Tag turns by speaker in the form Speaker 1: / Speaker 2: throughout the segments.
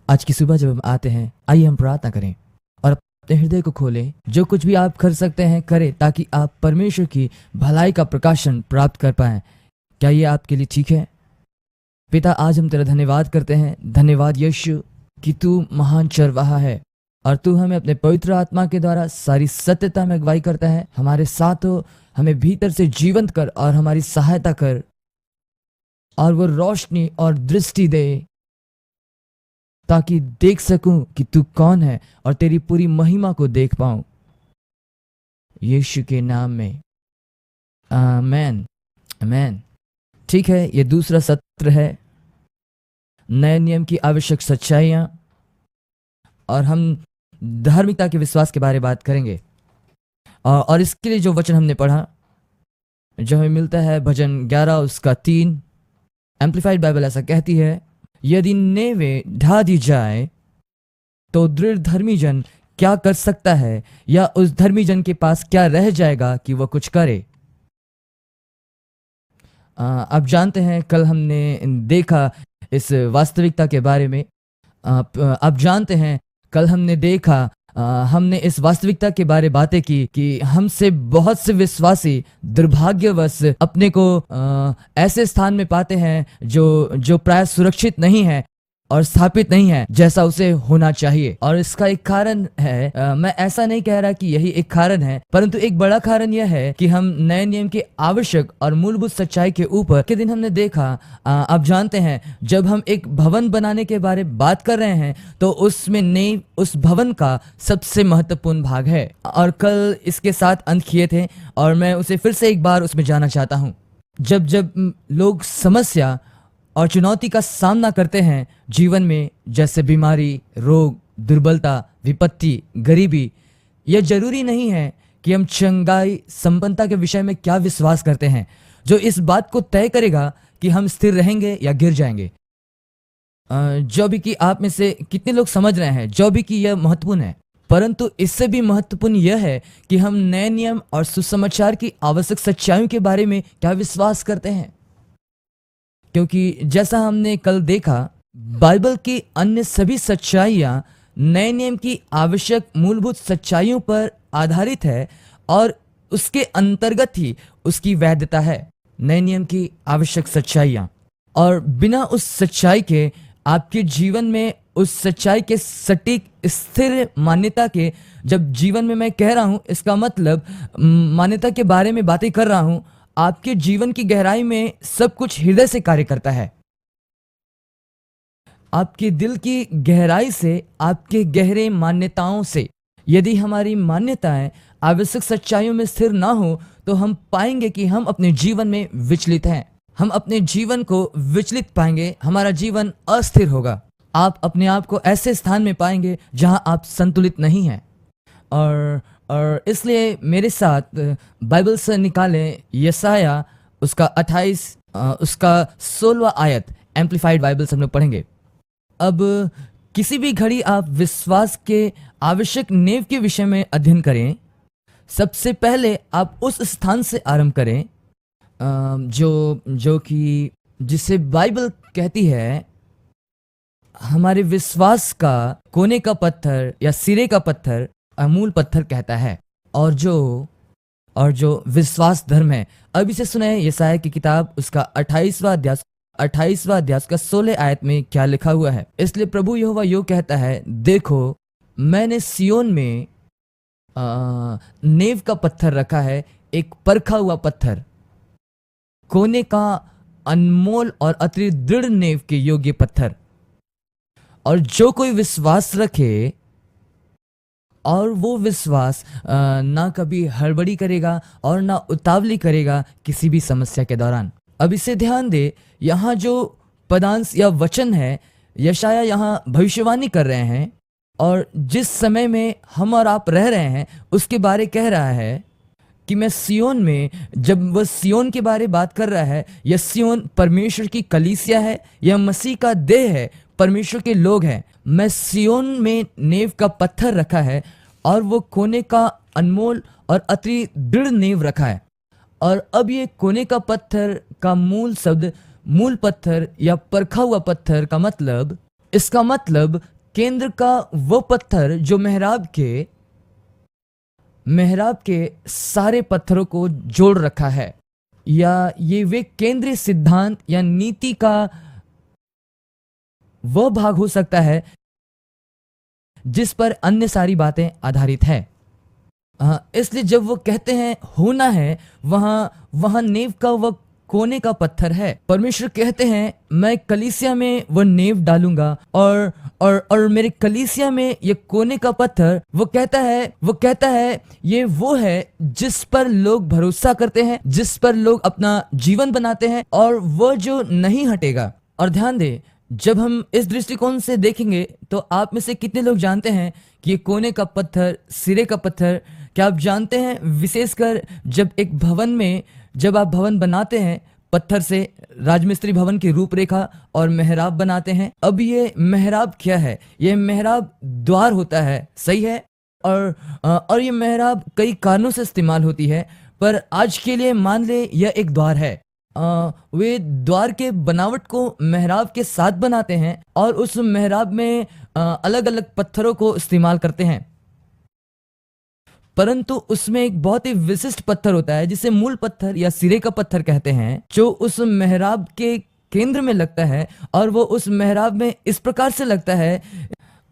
Speaker 1: आज की सुबह जब हम आते हैं, आइए हम प्रार्थना करें और अपने हृदय को खोलें। जो कुछ भी आप कर सकते हैं करें, ताकि आप परमेश्वर की भलाई का प्रकाशन प्राप्त कर पाएं। क्या ये आपके लिए ठीक है? पिता, आज हम तेरा धन्यवाद करते हैं। धन्यवाद यीशु कि तू महान चरवाहा है और तू हमें अपने पवित्र आत्मा के द्वारा सारी सत्यता में अगुवाई करता है। हमारे साथ हो, हमें भीतर से जीवंत कर और हमारी सहायता कर, और वो रोशनी और दृष्टि दे ताकि देख सकूं कि तू कौन है और तेरी पूरी महिमा को देख पाऊं। यीशु के नाम में आमेन, आमेन। ठीक है, ये दूसरा सत्र है, नए नियम की आवश्यक सच्चाइयां, और हम धार्मिकता के विश्वास के बारे में बात करेंगे। और इसके लिए जो वचन हमने पढ़ा, जो हमें मिलता है भजन 11 उसका 3। एम्प्लीफाइड बाइबल ऐसा कहती है, यदि नेवें ढा दी जाए तो दृढ़ धर्मी जन क्या कर सकता है, या उस धर्मी जन के पास क्या रह जाएगा कि वह कुछ करे। आप जानते हैं, कल हमने देखा इस वास्तविकता के बारे में। आप जानते हैं, कल हमने देखा, हमने इस वास्तविकता के बारे बातें की कि हमसे बहुत से विश्वासी दुर्भाग्यवश अपने को ऐसे स्थान में पाते हैं जो प्राय सुरक्षित नहीं है और स्थापित नहीं है जैसा उसे होना चाहिए। और इसका एक कारण है, मैं ऐसा नहीं कह रहा कि यही एक कारण है, परंतु एक बड़ा कारण यह है कि हम नए नियम के आवश्यक और मूलभूत सच्चाई के ऊपर के दिन हमने देखा। आप जानते हैं, जब हम एक भवन बनाने के बारे में बात कर रहे हैं तो उसमें नींव उस भवन का सबसे महत्वपूर्ण भाग है। और कल इसके साथ अंत किए थे और मैं उसे फिर से एक बार उसमें जाना चाहता हूँ। जब लोग समस्या और चुनौती का सामना करते हैं जीवन में, जैसे बीमारी, रोग, दुर्बलता, विपत्ति, गरीबी, यह जरूरी नहीं है कि हम चंगाई, संपन्नता के विषय में क्या विश्वास करते हैं, जो इस बात को तय करेगा कि हम स्थिर रहेंगे या गिर जाएंगे। जो भी कि आप में से कितने लोग समझ रहे हैं, जो भी कि यह महत्वपूर्ण है, परंतु इससे भी महत्वपूर्ण यह है कि हम नए नियम और सुसमाचार की आवश्यक सच्चाइयों के बारे में क्या विश्वास करते हैं। क्योंकि जैसा हमने कल देखा, बाइबल की अन्य सभी सच्चाइयाँ नए नियम की आवश्यक मूलभूत सच्चाइयों पर आधारित है और उसके अंतर्गत ही उसकी वैधता है। नए नियम की आवश्यक सच्चाइयाँ, और बिना उस सच्चाई के आपके जीवन में, उस सच्चाई के सटीक स्थिर मान्यता के, जब जीवन में मैं कह रहा हूँ, इसका मतलब मान्यता के बारे में बातें कर रहा हूँ, आपके जीवन की गहराई में सब कुछ हृदय से कार्य करता है। आपके दिल की गहराई से, आपके गहरे मान्यताओं से। यदि हमारी मान्यताएं आवश्यक सच्चाइयों में स्थिर ना हो तो हम पाएंगे कि हम अपने जीवन में विचलित हैं। हम अपने जीवन को विचलित पाएंगे, हमारा जीवन अस्थिर होगा। आप अपने आप को ऐसे स्थान में पाएंगे जहां आप संतुलित नहीं हैं। और इसलिए मेरे साथ बाइबल से निकालें यशाया उसका 28 उसका 16वां आयत, एम्प्लीफाइड बाइबल से हम लोग पढ़ेंगे। अब किसी भी घड़ी आप विश्वास के आवश्यक नींव के विषय में अध्ययन करें, सबसे पहले आप उस स्थान से आरंभ करें जो कि जिसे बाइबल कहती है हमारे विश्वास का कोने का पत्थर या सिरे का पत्थर, अमूल पत्थर कहता है, और जो विश्वास धर्म है। अब इसे सुने यशाया की किताब उसका 28वां अध्याय उसका 16 आयत में क्या लिखा हुआ है। इसलिए प्रभु यहोवा यो कहता है, देखो मैंने सियोन में नींव का पत्थर रखा है, एक परखा हुआ पत्थर, कोने का अनमोल और अति दृढ़ नींव के योग्य पत्थर। और जो कोई विश्वास रखे और वो विश्वास ना कभी हड़बड़ी करेगा और ना उतावली करेगा किसी भी समस्या के दौरान। अब इसे ध्यान दे, यहाँ जो पदांश या वचन है, यशाया यहाँ भविष्यवाणी कर रहे हैं, और जिस समय में हम और आप रह रहे हैं उसके बारे कह रहा है कि मैं सियोन में, जब वह सियोन के बारे बात कर रहा है, यह सियोन परमेश्वर की कलीसिया है, यह मसीह का देह है, परमेश्वर के लोग हैं। मैं सियोन में नींव का पत्थर रखा है और वो कोने का अनमोल और अति दृढ़ नींव रखा है। और अब ये कोने का पत्थर का मूल शब्द, मूल पत्थर या परखा हुआ पत्थर का मतलब, इसका मतलब केंद्र का वो पत्थर जो मेहराब के सारे पत्थरों को जोड़ रखा है, या ये वे केंद्रीय सिद्धांत या नीति का वह भाग हो सकता है जिस पर अन्य सारी बातें आधारित है। इसलिए जब वो कहते हैं होना है, वहां नींव का वह कोने का पत्थर है। परमेश्वर कहते हैं मैं कलीसिया में वह नींव डालूंगा और मेरे कलीसिया में ये कोने का पत्थर, वो कहता है ये वो है जिस पर लोग भरोसा करते हैं, जिस पर लोग अपना जीवन बनाते हैं, और वह जो नहीं हटेगा। और ध्यान दे, जब हम इस दृष्टिकोण से देखेंगे तो आप में से कितने लोग जानते हैं कि ये कोने का पत्थर, सिरे का पत्थर, क्या आप जानते हैं विशेषकर जब एक भवन में जब आप भवन बनाते हैं पत्थर से, राजमिस्त्री भवन की रूपरेखा और मेहराब बनाते हैं। अब ये मेहराब क्या है? ये मेहराब द्वार होता है, सही है। और ये मेहराब कई कारणों से इस्तेमाल होती है, पर आज के लिए मान ले यह एक द्वार है। वे द्वार के बनावट को मेहराब के साथ बनाते हैं और उस मेहराब में अलग अलग पत्थरों को इस्तेमाल करते हैं, परंतु उसमें एक बहुत ही विशिष्ट पत्थर होता है जिसे मूल पत्थर या सिरे का पत्थर कहते हैं, जो उस मेहराब के केंद्र में लगता है। और वो उस मेहराब में इस प्रकार से लगता है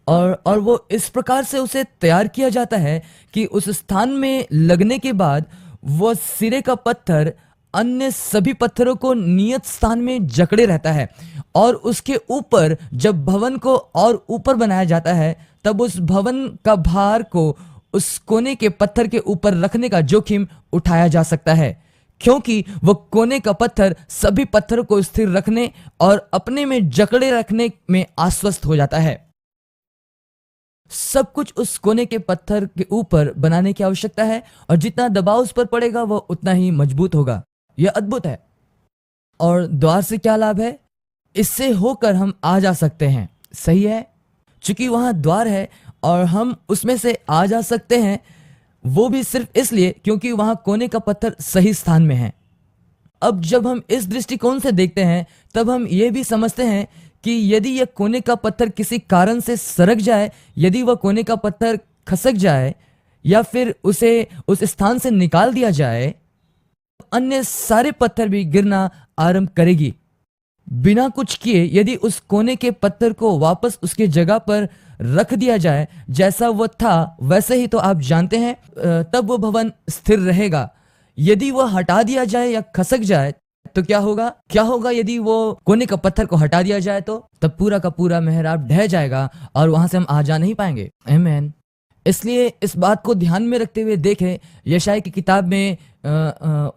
Speaker 1: और वो इस प्रकार से उसे तैयार किया जाता है कि उस स्थान में लगने के बाद वो सिरे का पत्थर अन्य सभी पत्थरों को नियत स्थान में जकड़े रहता है। और उसके ऊपर जब भवन को और ऊपर बनाया जाता है, तब उस भवन का भार को उस कोने के पत्थर के ऊपर रखने का जोखिम उठाया जा सकता है, क्योंकि वो कोने का पत्थर सभी पत्थरों को स्थिर रखने और अपने में जकड़े रखने में आश्वस्त हो जाता है। सब कुछ उस कोने के पत्थर के ऊपर बनाने की आवश्यकता है, और जितना दबाव उस पर पड़ेगा वो उतना ही मजबूत होगा। यह अद्भुत है। और द्वार से क्या लाभ है? इससे होकर हम आ जा सकते हैं, सही है। चूंकि वहां द्वार है और हम उसमें से आ जा सकते हैं, वो भी सिर्फ इसलिए क्योंकि वहां कोने का पत्थर सही स्थान में है। अब जब हम इस दृष्टिकोण से देखते हैं, तब हम ये भी समझते हैं कि यदि यह कोने का पत्थर किसी कारण से सरक जाए, यदि वह कोने का पत्थर खसक जाए या फिर उसे उस स्थान से निकाल दिया जाए, अन्य सारे पत्थर भी गिरना आरंभ करेगी। बिना कुछ किए यदि उस कोने के पत्थर को वापस उसके जगह पर रख दिया जाए जैसा वह था वैसे ही, तो आप जानते हैं तब वो भवन स्थिर रहेगा। यदि वह हटा दिया जाए या खसक जाए तो क्या होगा? यदि वो कोने का पत्थर को हटा दिया जाए तो तब पूरा का पूरा मेहराब ढह जाएगा और वहां से हम आ जा नहीं पाएंगे। आमीन। इसलिए इस बात को ध्यान में रखते हुए देखें, यशायाह की किताब में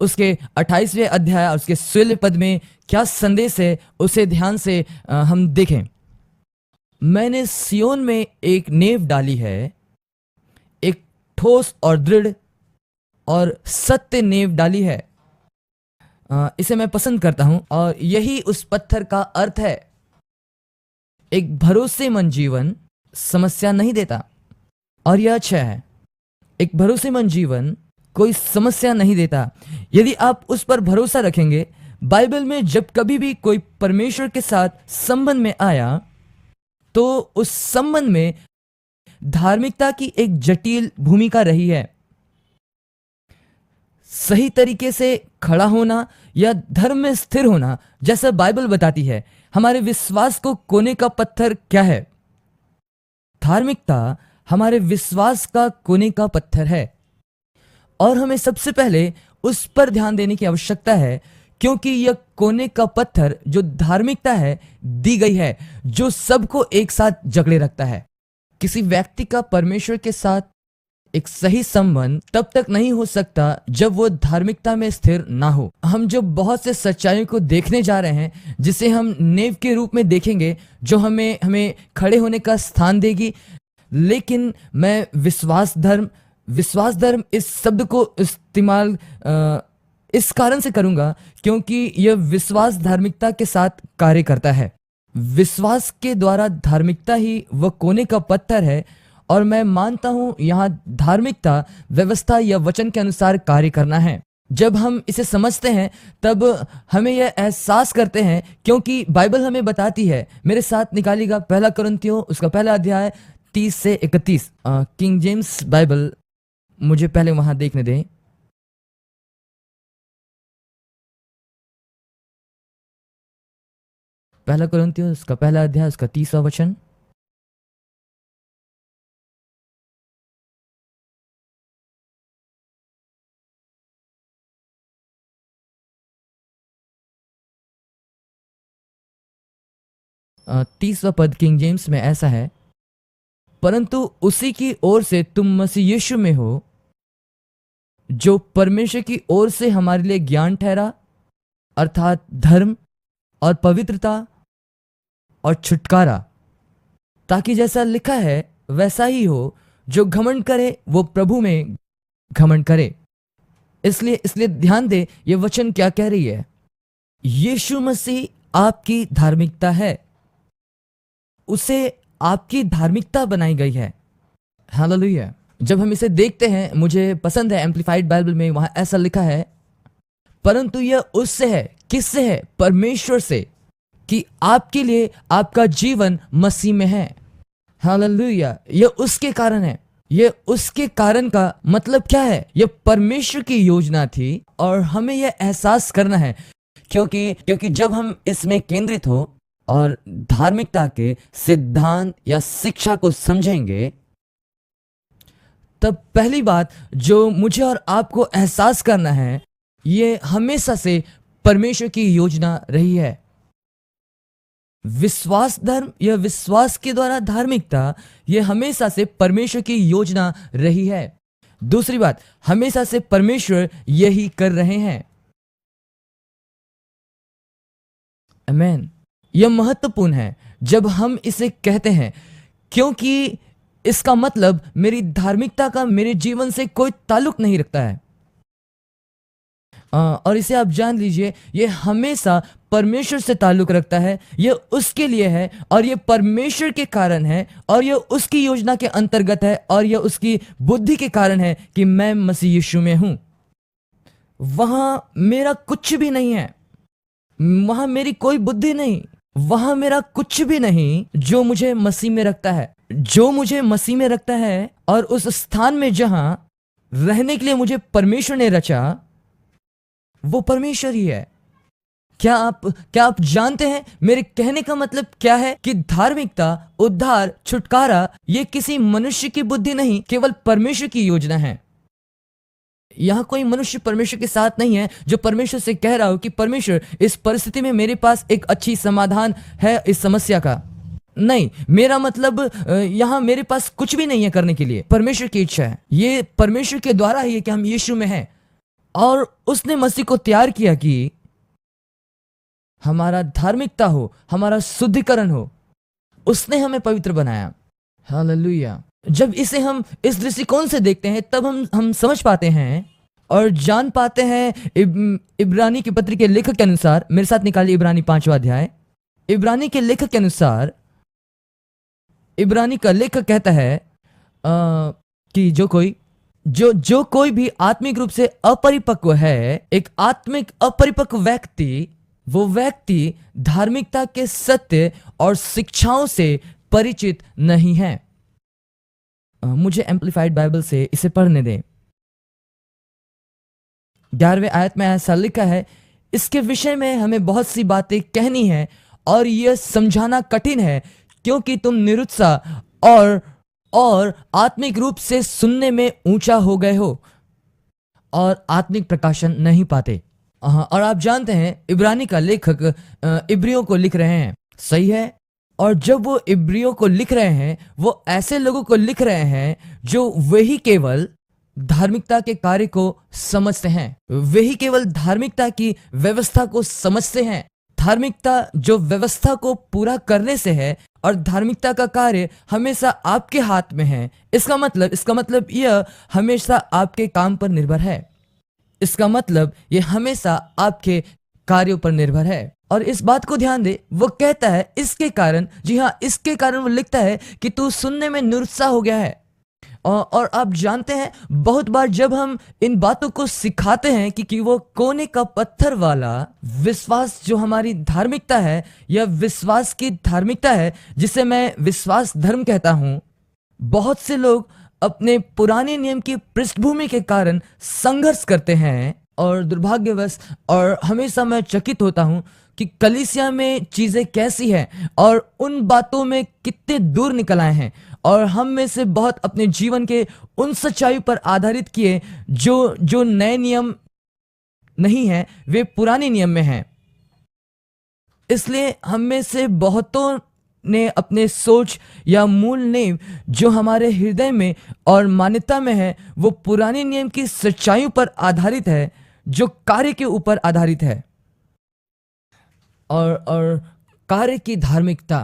Speaker 1: उसके 28वें अध्याय और उसके 16वें पद में क्या संदेश है, उसे ध्यान से हम देखें। मैंने सियोन में एक नींव डाली है, एक ठोस और दृढ़ और सत्य नींव डाली है। इसे मैं पसंद करता हूं और यही उस पत्थर का अर्थ है। एक भरोसेमंद जीवन समस्या नहीं देता, और यह अच्छा है। एक भरोसेमंद जीवन कोई समस्या नहीं देता यदि आप उस पर भरोसा रखेंगे। बाइबल में जब कभी भी कोई परमेश्वर के साथ संबंध में आया तो उस संबंध में धार्मिकता की एक जटिल भूमिका रही है। सही तरीके से खड़ा होना या धर्म में स्थिर होना, जैसा बाइबल बताती है। हमारे विश्वास को कोने का पत्थर क्या है? धार्मिकता हमारे विश्वास का कोने का पत्थर है, और हमें सबसे पहले उस पर ध्यान देने की आवश्यकता है, क्योंकि यह कोने का पत्थर जो धार्मिकता है दी गई है, जो सबको एक साथ जकड़े रखता है। किसी व्यक्ति का परमेश्वर के साथ एक सही संबंध तब तक नहीं हो सकता जब वो धार्मिकता में स्थिर ना हो। हम जो बहुत से सच्चाइयों को देखने जा रहे हैं, जिसे हम नींव के रूप में देखेंगे, जो हमें खड़े होने का स्थान देगी। लेकिन मैं विश्वास धर्म इस शब्द को इस्तेमाल इस कारण से करूंगा क्योंकि यह विश्वास धार्मिकता के साथ कार्य करता है। विश्वास के द्वारा धार्मिकता ही वह कोने का पत्थर है, और मैं मानता हूं यहां धार्मिकता व्यवस्था या वचन के अनुसार कार्य करना है। जब हम इसे समझते हैं तब हमें यह एहसास करते हैं, क्योंकि बाइबल हमें बताती है। मेरे साथ निकालिएगा पहला कुरिन्थियों उसका पहला अध्याय 30 से 31। किंग जेम्स बाइबल, मुझे पहले वहां देखने दें। पहला कुरिन्थियों उसका पहला अध्याय उसका 30वां वचन। तीसवा पद किंग जेम्स में ऐसा है, परंतु उसी की ओर से तुम मसीह यीशु में हो, जो परमेश्वर की ओर से हमारे लिए ज्ञान ठहरा, अर्थात धर्म और पवित्रता और छुटकारा, ताकि जैसा लिखा है वैसा ही हो, जो घमंड करे वो प्रभु में घमंड करे। इसलिए ध्यान दे ये वचन क्या कह रही है। यीशु मसीह आपकी धार्मिकता है, उसे आपकी धार्मिकता बनाई गई है। हालेलुया। जब हम इसे देखते हैं, मुझे पसंद है एम्प्लीफाइड बाइबल में, वहां ऐसा लिखा है, परंतु यह उससे है, किससे है? परमेश्वर से, कि आपके लिए आपका जीवन मसीह में है। हालेलुया। यह उसके कारण है। यह उसके कारण का मतलब क्या है? यह परमेश्वर की योजना थी और हमें यह एहसास करना है, क्योंकि जब हम इसमें केंद्रित हो और धार्मिकता के सिद्धांत या शिक्षा को समझेंगे, तब पहली बात जो मुझे और आपको एहसास करना है, ये हमेशा से परमेश्वर की योजना रही है। विश्वास धर्म या विश्वास के द्वारा धार्मिकता, यह हमेशा से परमेश्वर की योजना रही है। दूसरी बात, हमेशा से परमेश्वर यही कर रहे हैं। आमीन। यह महत्वपूर्ण है जब हम इसे कहते हैं, क्योंकि इसका मतलब मेरी धार्मिकता का मेरे जीवन से कोई ताल्लुक नहीं रखता है। और इसे आप जान लीजिए, यह हमेशा परमेश्वर से ताल्लुक रखता है। यह उसके लिए है और यह परमेश्वर के कारण है और यह उसकी योजना के अंतर्गत है और यह उसकी बुद्धि के कारण है कि मैं मसीह यीशु में हूं। वहां मेरा कुछ भी नहीं है, वहां मेरी कोई बुद्धि नहीं, वहां मेरा कुछ भी नहीं जो मुझे मसीह में रखता है। जो मुझे मसीह में रखता है और उस स्थान में जहां रहने के लिए मुझे परमेश्वर ने रचा, वो परमेश्वर ही है। क्या आप जानते हैं मेरे कहने का मतलब क्या है? कि धार्मिकता, उद्धार, छुटकारा, ये किसी मनुष्य की बुद्धि नहीं, केवल परमेश्वर की योजना है। यहां कोई मनुष्य परमेश्वर के साथ नहीं है जो परमेश्वर से कह रहा हो कि परमेश्वर, इस परिस्थिति में मेरे पास एक अच्छी समाधान है इस समस्या का। नहीं, मेरा मतलब यहां मेरे पास कुछ भी नहीं है करने के लिए। परमेश्वर की इच्छा है, ये परमेश्वर के द्वारा ही है कि हम यीशु में हैं और उसने मसीह को तैयार किया कि हमारा धार्मिकता हो, हमारा शुद्धिकरण हो। उसने हमें पवित्र बनाया। हालेलुया। जब इसे हम इस दृष्टिकोण से देखते हैं, तब हम समझ पाते हैं और जान पाते हैं। इब्रानी की पत्री के लेखक के अनुसार, मेरे साथ निकालिए इब्रानी 5वां अध्याय। इब्रानी के लेखक के अनुसार, इब्रानी का लेखक कहता है कि जो कोई भी आत्मिक रूप से अपरिपक्व है, एक आत्मिक अपरिपक्व व्यक्ति, वो व्यक्ति धार्मिकता के सत्य और शिक्षाओं से परिचित नहीं है। मुझे एम्प्लीफाइड बाइबल से इसे पढ़ने दें। 11वें आयत में ऐसा लिखा है, इसके विषय में हमें बहुत सी बातें कहनी है और यह समझाना कठिन है, क्योंकि तुम निरुत्साह और आत्मिक रूप से सुनने में ऊंचा हो गए हो और आत्मिक प्रकाशन नहीं पाते। और आप जानते हैं इब्रानी का लेखक इब्रियों को लिख रहे हैं, सही है। और जब वो इब्रियों को लिख रहे हैं, वो ऐसे लोगों को लिख रहे हैं जो वही केवल धार्मिकता के कार्य को समझते हैं, वही केवल धार्मिकता की व्यवस्था को समझते हैं। धार्मिकता जो व्यवस्था को पूरा करने से है और धार्मिकता का कार्य हमेशा आपके हाथ में है। इसका मतलब यह हमेशा आपके काम पर निर्भर है। इसका मतलब यह हमेशा आपके कार्यों पर निर्भर है। और इस बात को ध्यान दे, वो कहता है इसके कारण, जी हाँ, इसके कारण वो लिखता है कि तू सुनने में निरुत्साह हो गया है। और आप जानते हैं बहुत बार जब हम इन बातों को सिखाते हैं कि वो कोने का पत्थर वाला विश्वास जो हमारी धार्मिकता है या विश्वास की धार्मिकता है जिसे मैं विश्वास धर्म कहता हूं, बहुत से लोग अपने पुराने नियम की पृष्ठभूमि के कारण संघर्ष करते हैं। और दुर्भाग्यवश और हमेशा मैं चकित होता हूं कि कलीसिया में चीजें कैसी हैं और उन बातों में कितने दूर निकल आए हैं, और हम में से बहुत अपने जीवन के उन सच्चाई पर आधारित किए जो जो नए नियम नहीं है, वे पुराने नियम में हैं। इसलिए हम में से बहुतों ने अपने सोच या मूल नियम जो हमारे हृदय में और मान्यता में है वो पुराने नियम की सच्चाइयों पर आधारित है जो कार्य के ऊपर आधारित है, और कार्य की धार्मिकता।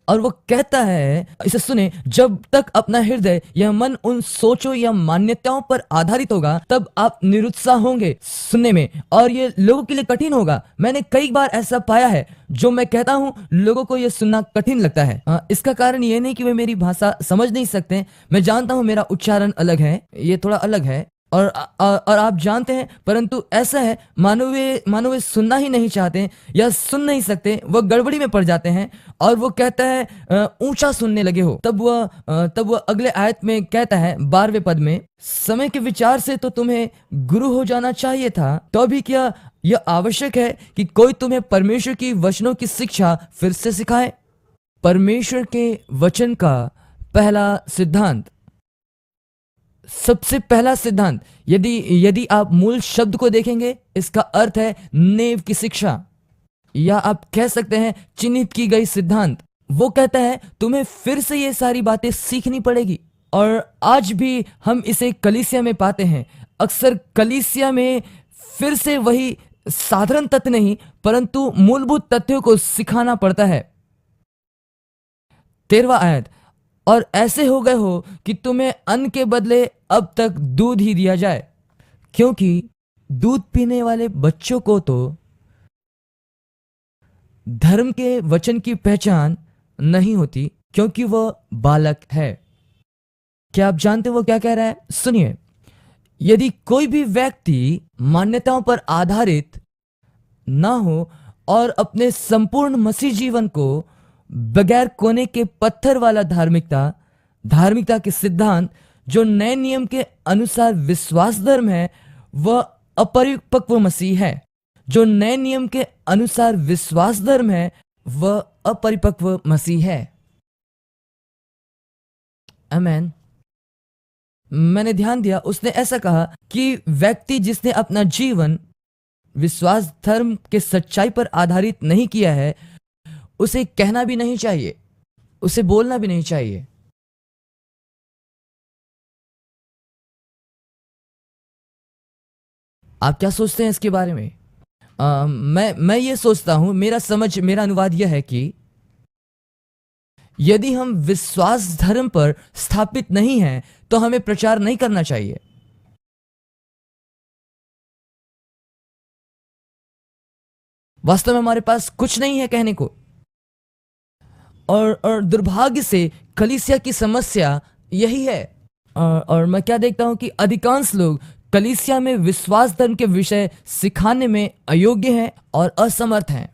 Speaker 1: और वो कहता है, इसे सुने, जब तक अपना हृदय या मन उन सोचों या मान्यताओं पर आधारित होगा तब आप निरुत्साह होंगे सुनने में, और ये लोगों के लिए कठिन होगा। मैंने कई बार ऐसा पाया है, जो मैं कहता हूँ लोगों को ये सुनना कठिन लगता है। इसका कारण ये नहीं कि वे मेरी भाषा समझ नहीं सकते, मैं जानता हूँ मेरा उच्चारण अलग है, ये थोड़ा अलग है, और आप जानते हैं, परंतु ऐसा है मानो वे सुनना ही नहीं चाहते या सुन नहीं सकते, वह गड़बड़ी में पड़ जाते हैं। और वो कहता है ऊंचा सुनने लगे हो। तब वह अगले आयत में कहता है 12वें पद में, समय के विचार से तो तुम्हें गुरु हो जाना चाहिए था, तो भी क्या यह आवश्यक है कि कोई तुम्हें परमेश्वर की वचनों की शिक्षा फिर से सिखाए। परमेश्वर के वचन का पहला सिद्धांत, सबसे पहला सिद्धांत, यदि आप मूल शब्द को देखेंगे, इसका अर्थ है नेव की शिक्षा, या आप कह सकते हैं चिन्हित की गई सिद्धांत। वो कहता है तुम्हें फिर से ये सारी बातें सीखनी पड़ेगी। और आज भी हम इसे कलीसिया में पाते हैं। अक्सर कलीसिया में फिर से वही साधारण तथ्य नहीं परंतु मूलभूत तथ्यों को सिखाना पड़ता है। 13वां आयत, और ऐसे हो गए हो कि तुम्हें अन्न के बदले अब तक दूध ही दिया जाए, क्योंकि दूध पीने वाले बच्चों को तो धर्म के वचन की पहचान नहीं होती, क्योंकि वह बालक है। क्या आप जानते हो वो क्या कह रहा है? सुनिए, यदि कोई भी व्यक्ति मान्यताओं पर आधारित ना हो और अपने संपूर्ण मसीह जीवन को बगैर कोने के पत्थर वाला धार्मिकता के सिद्धांत जो नए नियम के अनुसार विश्वास धर्म है, वह अपरिपक्व मसीह है। जो नए नियम के अनुसार विश्वास धर्म है वह अपरिपक्व मसीह है। आमेन। मैंने ध्यान दिया, उसने ऐसा कहा कि व्यक्ति जिसने अपना जीवन विश्वास धर्म के सच्चाई पर आधारित नहीं किया है, उसे कहना भी नहीं चाहिए, उसे बोलना भी नहीं चाहिए। आप क्या सोचते हैं इसके बारे में? मैं ये सोचता हूं, मेरा अनुवाद यह है कि यदि हम विश्वास धर्म पर स्थापित नहीं हैं तो हमें प्रचार नहीं करना चाहिए। वास्तव में हमारे पास कुछ नहीं है कहने को। और दुर्भाग्य से कलीसिया की समस्या यही है। और मैं क्या देखता हूं कि अधिकांश लोग कलीसिया में विश्वास धर्म के विषय सिखाने में अयोग्य हैं और असमर्थ हैं।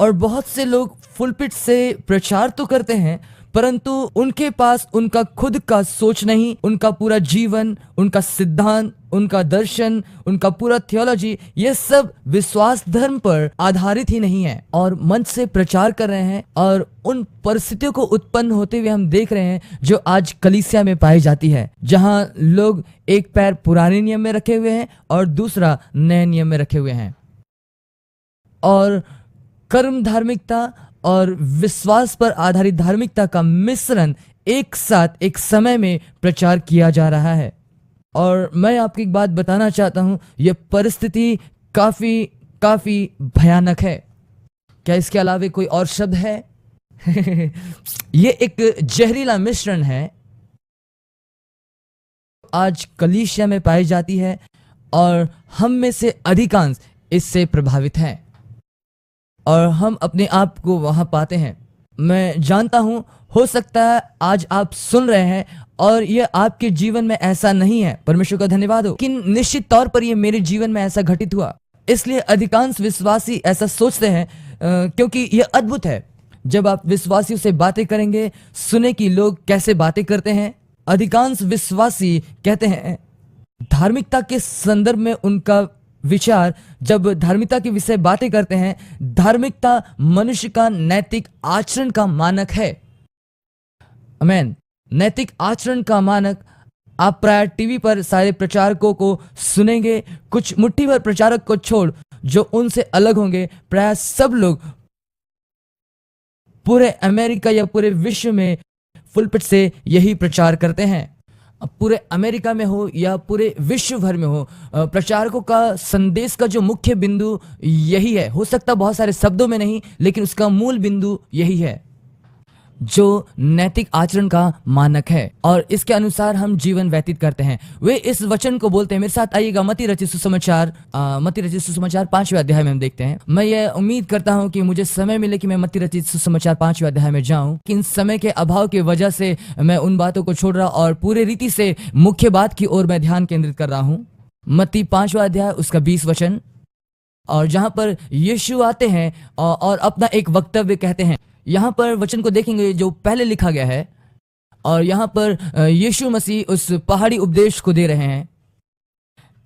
Speaker 1: और बहुत से लोग फुलपिट से प्रचार तो करते हैं परंतु उनके पास उनका खुद का सोच नहीं, उनका पूरा जीवन, उनका सिद्धांत, उनका दर्शन, उनका पूरा थियोलॉजी, ये सब विश्वास धर्म पर आधारित ही नहीं है। और मंच से प्रचार कर रहे हैं और उन परिस्थितियों को उत्पन्न होते हुए हम देख रहे हैं जो आज कलीसिया में पाई जाती है, जहां लोग एक पैर पुराने नियम में रखे हुए हैं और दूसरा नए नियम में रखे हुए हैं, और कर्म धार्मिकता और विश्वास पर आधारित धार्मिकता का मिश्रण एक साथ एक समय में प्रचार किया जा रहा है। और मैं आपको एक बात बताना चाहता हूं, यह परिस्थिति काफी भयानक है। क्या इसके अलावा कोई और शब्द है? ये एक जहरीला मिश्रण है आज कलीसिया में पाई जाती है और हम में से अधिकांश इससे प्रभावित हैं और हम अपने आप को वहां पाते हैं। मैं जानता हूं, हो सकता है आज आप सुन रहे हैं और ये आपके जीवन में ऐसा नहीं है, परमेश्वर का धन्यवाद हो, लेकिन निश्चित तौर पर ये मेरे जीवन में ऐसा घटित हुआ। इसलिए अधिकांश विश्वासी ऐसा सोचते हैं, क्योंकि ये अद्भुत है। जब आप विश्वासियों से बातें करेंगे, सुने कि लोग कैसे बातें करते हैं। अधिकांश विश्वासी कहते हैं धार्मिकता के संदर्भ में उनका विचार, जब धार्मिकता के विषय बातें करते हैं, धार्मिकता मनुष्य का नैतिक आचरण का मानक है। आमेन। नैतिक आचरण का मानक। आप प्राय टीवी पर सारे प्रचारकों को सुनेंगे, कुछ मुट्ठी भर प्रचारक को छोड़ जो उनसे अलग होंगे, प्राय सब लोग पूरे अमेरिका या पूरे विश्व में फुलपिट से यही प्रचार करते हैं। पूरे अमेरिका में हो या पूरे विश्व भर में हो, प्रचारकों का संदेश का जो मुख्य बिंदु यही है। हो सकता बहुत सारे शब्दों में नहीं, लेकिन उसका मूल बिंदु यही है, जो नैतिक आचरण का मानक है और इसके अनुसार हम जीवन व्यतीत करते हैं। वे इस वचन को बोलते हैं। मेरे साथ आइएगा, मत्ती रचित सुसमाचार 5वें अध्याय में हम देखते हैं। मैं ये उम्मीद करता हूं कि मुझे समय मिले कि मैं मत्ती रचित सुसमाचार 5वें अध्याय में जाऊं, कि समय के अभाव की वजह से मैं उन बातों को छोड़ रहा और पूरे रीति से मुख्य बात की ओर मैं ध्यान केंद्रित कर रहा हूँ। मत्ती 5वां अध्याय उसका 20 वचन, और जहां पर यीशु आते हैं और अपना एक वक्तव्य कहते हैं। यहाँ पर वचन को देखेंगे जो पहले लिखा गया है, और यहाँ पर यीशु मसीह उस पहाड़ी उपदेश को दे रहे हैं।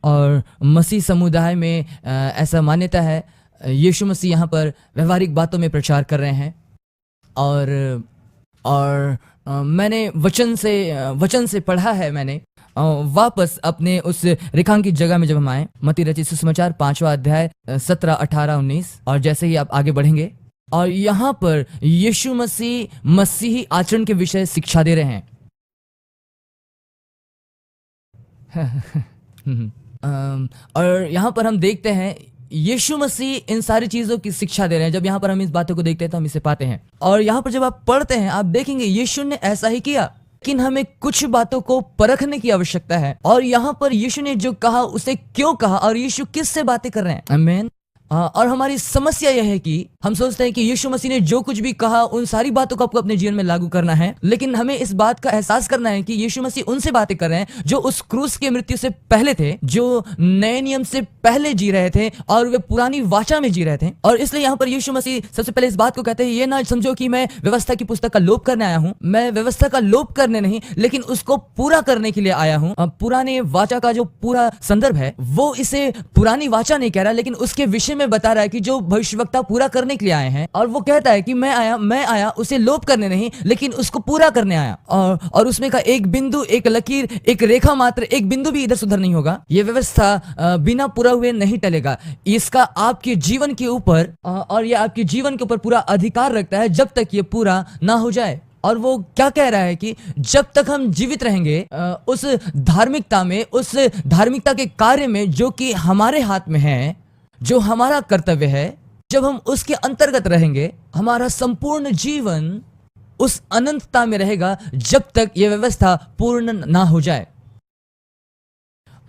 Speaker 1: और मसीह समुदाय में ऐसा मान्यता है, यीशु मसीह यहाँ पर व्यवहारिक बातों में प्रचार कर रहे हैं। और मैंने वचन से पढ़ा है। मैंने वापस अपने उस रेखांकित जगह में जब हम आए, मत्ती रचित सुसमाचार 5वां अध्याय 17, 18, 19, और जैसे ही आप आगे बढ़ेंगे, और यहाँ पर यीशु मसीह मसीही आचरण के विषय शिक्षा दे रहे हैं। और यहाँ पर हम देखते हैं यीशु मसीह इन सारी चीजों की शिक्षा दे रहे हैं। जब यहाँ पर हम इस बातों को देखते हैं तो हम इसे पाते हैं। और यहाँ पर जब आप पढ़ते हैं, आप देखेंगे यीशु ने ऐसा ही किया, लेकिन हमें कुछ बातों को परखने की आवश्यकता है। और यहाँ पर यीशु ने जो कहा उसे क्यों कहा, और यीशु किससे बातें कर रहे हैं। आमीन। और हमारी समस्या यह है कि हम सोचते हैं कि यीशु मसीह ने जो कुछ भी कहा उन सारी बातों को आपको अपने जीवन में लागू करना है, लेकिन हमें इस बात का एहसास करना है कि यीशु मसीह उनसे बातें कर रहे हैं जो उस क्रूस की मृत्यु से पहले थे, जो नए नियम से पहले जी रहे थे और वे पुरानी वाचा में जी रहे थे। और इसलिए यहाँ पर यीशु मसीह सबसे पहले इस बात को कहते हैं, ये ना समझो कि मैं व्यवस्था की पुस्तक का लोप करने आया हूँ। मैं व्यवस्था का लोप करने नहीं, लेकिन उसको पूरा करने के लिए आया हूँ। पुराने वाचा का जो पूरा संदर्भ है वो इसे पुरानी वाचा नहीं कह रहा, लेकिन उसके विषय में बता रहा है कि जो भविष्यवक्ता पूरा करने के लिए आए हैं। और वो कहता है कि मैं आया उसे लोप करने नहीं, लेकिन उसको पूरा करने आया। और उसमें का एक बिंदु, एक लकीर, एक रेखा मात्र, एक बिंदु भी इधर सुधर नहीं होगा। ये व्यवस्था बिना पूरा हुए नहीं टलेगा। इसका आपके जीवन के ऊपर और ये आपके जीवन के ऊपर पूरा अधिकार रखता है जब तक ये पूरा ना हो जाए। और वो क्या कह रहा है कि जब तक हम जीवित रहेंगे उस धार्मिकता में, उस धार्मिकता के कार्य में जो कि हमारे हाथ में है, जो हमारा कर्तव्य है, जब हम उसके अंतर्गत रहेंगे, हमारा संपूर्ण जीवन उस अनंतता में रहेगा जब तक यह व्यवस्था पूर्ण ना हो जाए।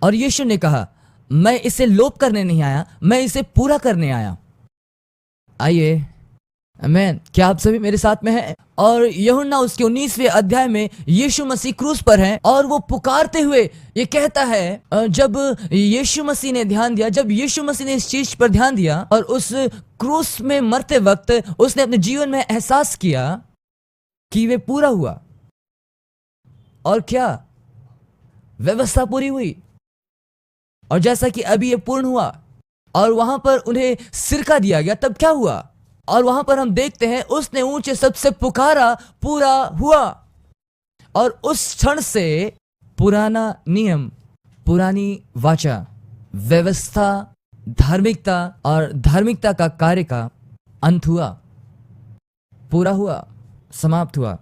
Speaker 1: और यीशु ने कहा, मैं इसे लोप करने नहीं आया, मैं इसे पूरा करने आया। आइए, आमीन। क्या आप सभी मेरे साथ में हैं? और यूहन्ना उसके 19वें अध्याय में यीशु मसीह क्रूस पर है और वो पुकारते हुए ये कहता है, जब यीशु मसीह ने ध्यान दिया, जब यीशु मसीह ने इस चीज पर ध्यान दिया और उस क्रूस में मरते वक्त उसने अपने जीवन में एहसास किया कि वे पूरा हुआ। और क्या व्यवस्था पूरी हुई, और जैसा कि अभी ये पूर्ण हुआ और वहां पर उन्हें सिरका दिया गया, तब क्या हुआ? और वहां पर हम देखते हैं उसने ऊंचे सबसे पुकारा, पूरा हुआ। और उस क्षण से पुराना नियम, पुरानी वाचा, व्यवस्था, धार्मिकता और धार्मिकता का कार्य का अंत हुआ, पूरा हुआ, समाप्त हुआ,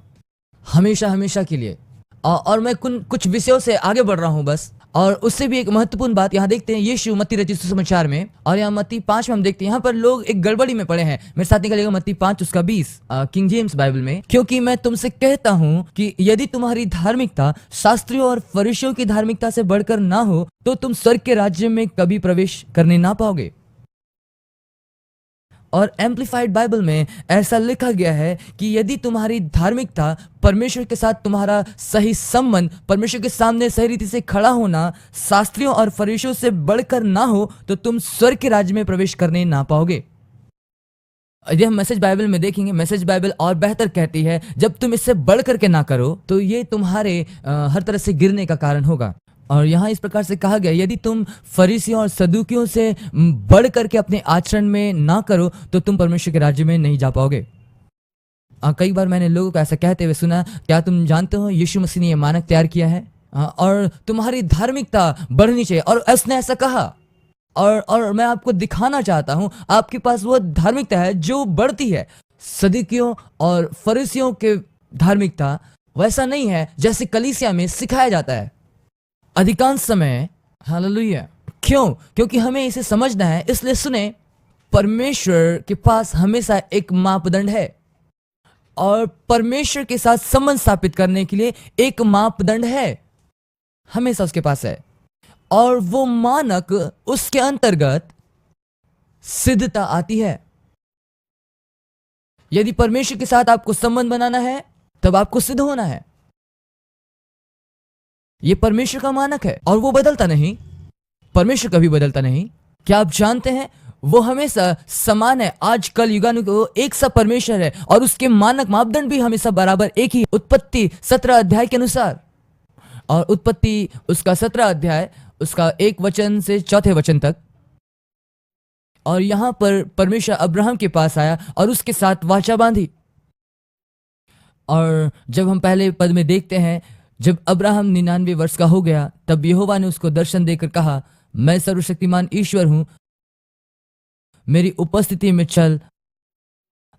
Speaker 1: हमेशा हमेशा के लिए। और मैं कुछ विषयों से आगे बढ़ रहा हूं बस। और उससे भी एक महत्वपूर्ण बात यहां देखते हैं यीशु मत्ती रचित सुसमाचार में, और यहाँ मत्ती 5 में हम देखते हैं, यहाँ पर लोग एक गड़बड़ी में पड़े हैं। मेरे साथ निकलेगा मत्ती 5 उसका 20 किंग जेम्स बाइबल में। क्योंकि मैं तुमसे कहता हूं कि यदि तुम्हारी धार्मिकता शास्त्रियों और फरीसियों की धार्मिकता से बढ़कर ना हो तो तुम स्वर्ग के राज्य में कभी प्रवेश करने ना पाओगे। और एम्प्लीफाइड बाइबल में ऐसा लिखा गया है कि यदि तुम्हारी धार्मिकता, परमेश्वर के साथ तुम्हारा सही संबंध, परमेश्वर के सामने सही रीति से खड़ा होना शास्त्रियों और फरीसियों से बढ़कर ना हो तो तुम स्वर्ग के राज्य में प्रवेश करने ना पाओगे। यदि हम मैसेज बाइबल में देखेंगे, मैसेज बाइबल और बेहतर कहती है जब तुम इससे बढ़ करके ना करो तो ये तुम्हारे हर तरह से गिरने का कारण होगा। और यहाँ इस प्रकार से कहा गया, यदि तुम फरीसियों और सदूकियों से बढ़ करके अपने आचरण में ना करो तो तुम परमेश्वर के राज्य में नहीं जा पाओगे। कई बार मैंने लोगों को ऐसा कहते हुए सुना, क्या तुम जानते हो यीशु मसीह ने यह मानक तैयार किया है और तुम्हारी धार्मिकता बढ़नी चाहिए, और उसने ऐसा कहा। और मैं आपको दिखाना चाहता हूं, आपके पास वो धार्मिकता है जो बढ़ती है। सदूकियों और फरीसियों के धार्मिकता वैसा नहीं है जैसे कलीसिया में सिखाया जाता है अधिकांश समय। हालेलुया। क्यों? क्योंकि हमें इसे समझना है। इसलिए सुने, परमेश्वर के पास हमेशा एक मापदंड है और परमेश्वर के साथ संबंध स्थापित करने के लिए एक मापदंड है, हमेशा उसके पास है। और वो मानक, उसके अंतर्गत सिद्धता आती है। यदि परमेश्वर के साथ आपको संबंध बनाना है तब आपको सिद्ध होना है। यह परमेश्वर का मानक है और वो बदलता नहीं। परमेश्वर कभी बदलता नहीं। क्या आप जानते हैं, वो हमेशा समान है। आज कल युगानुयुग एक सा परमेश्वर है और उसके मानक मापदंड भी हमेशा बराबर एक ही। उत्पत्ति 17 अध्याय के अनुसार, और उत्पत्ति उसका 17 अध्याय उसका 1 वचन से 4 वचन तक। और यहां पर परमेश्वर अब्राहम के पास आया और उसके साथ वाचा बांधी। और जब हम पहले पद में देखते हैं, जब अब्राहम 99 वर्ष का हो गया तब यहोवा ने उसको दर्शन देकर कहा, मैं सर्वशक्तिमान ईश्वर हूं, मेरी उपस्थिति में चल